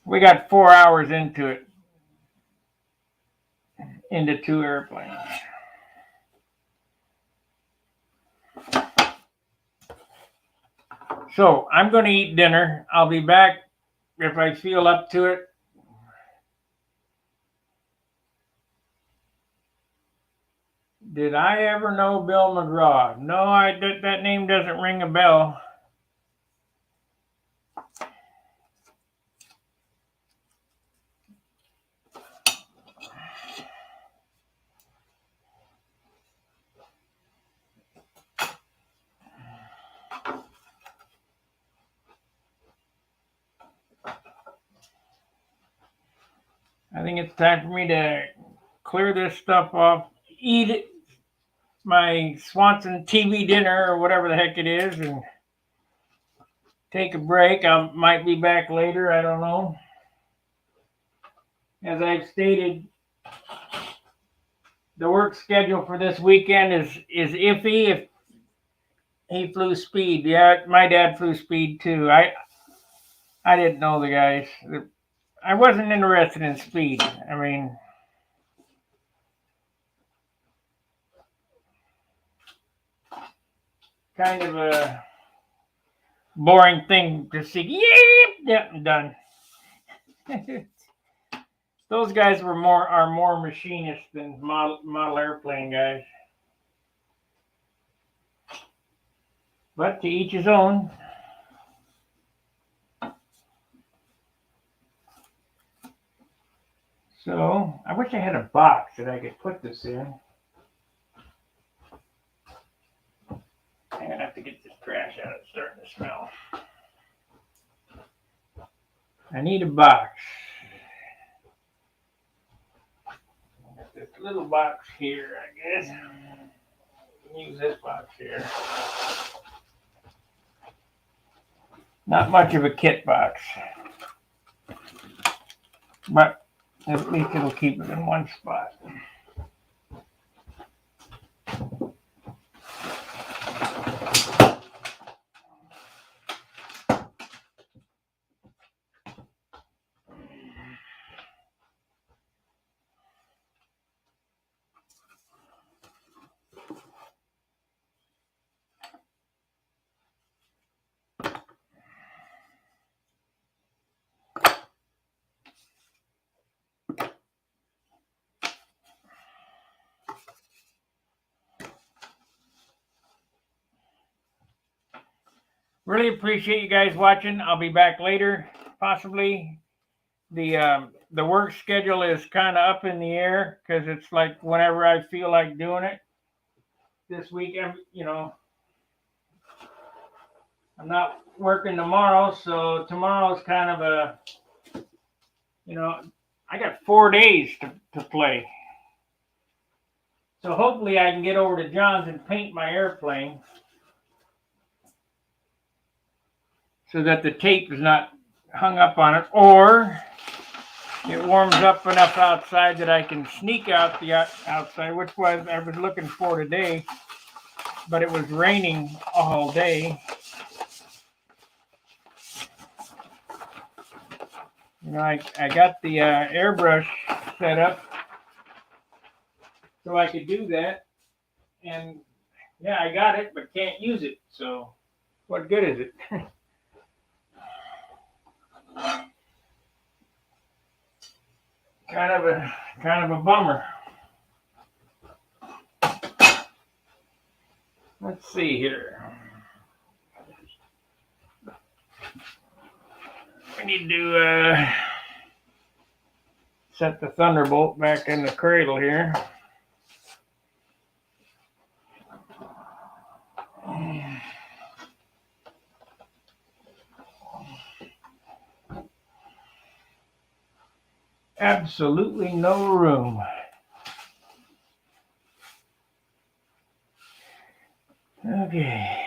We got 4 hours into it, into 2 airplanes. So I'm going to eat dinner. I'll be back if I feel up to it. Did I ever know Bill McGraw? No, that name doesn't ring a bell. I think it's time for me to clear this stuff off, eat it, my Swanson TV dinner or whatever the heck it is, and take a break. I might be back later. I don't know. As I've stated, the work schedule for this weekend is iffy. If he flew speed, yeah, my dad flew speed too. I didn't know the guys. I wasn't interested in speed. I mean, kind of a boring thing to see. Yeah, done. Those guys are more machinists than model airplane guys. But to each his own. So I wish I had a box that I could put this in. I'm gonna have to get this trash out. It's starting to smell. I need a box. Got this little box here, I guess. Use this box here. Not much of a kit box, but at least it'll keep it in one spot. Really appreciate you guys watching. I'll be back later, possibly. The work schedule is kind of up in the air because it's like whenever I feel like doing it. This weekend, I'm not working tomorrow, so tomorrow's kind of a, I got 4 days to play. So hopefully I can get over to John's and paint my airplane so that the tape is not hung up on it, or it warms up enough outside that I can sneak out the outside, which I was looking for today, but it was raining all day. I got the airbrush set up so I could do that, and yeah, I got it, but can't use it. So, what good is it? kind of a bummer. Let's see here. We need to set the Thunderbolt back in the cradle here. absolutely no room. Okay.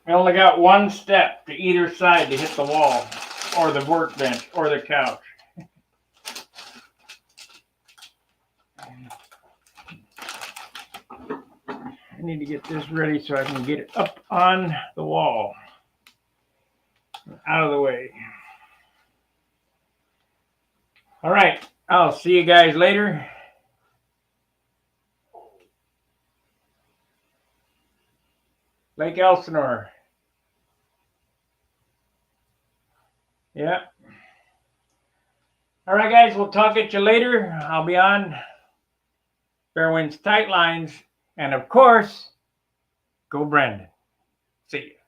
I only got one step to either side to hit the wall, or the workbench, or the couch. I need to get this ready so I can get it up on the wall. Out of the way. All right. I'll see you guys later. Lake Elsinore. Yeah. All right, guys. We'll talk at you later. I'll be on Fair Winds Tight Lines. And of course, go Brandon. See you.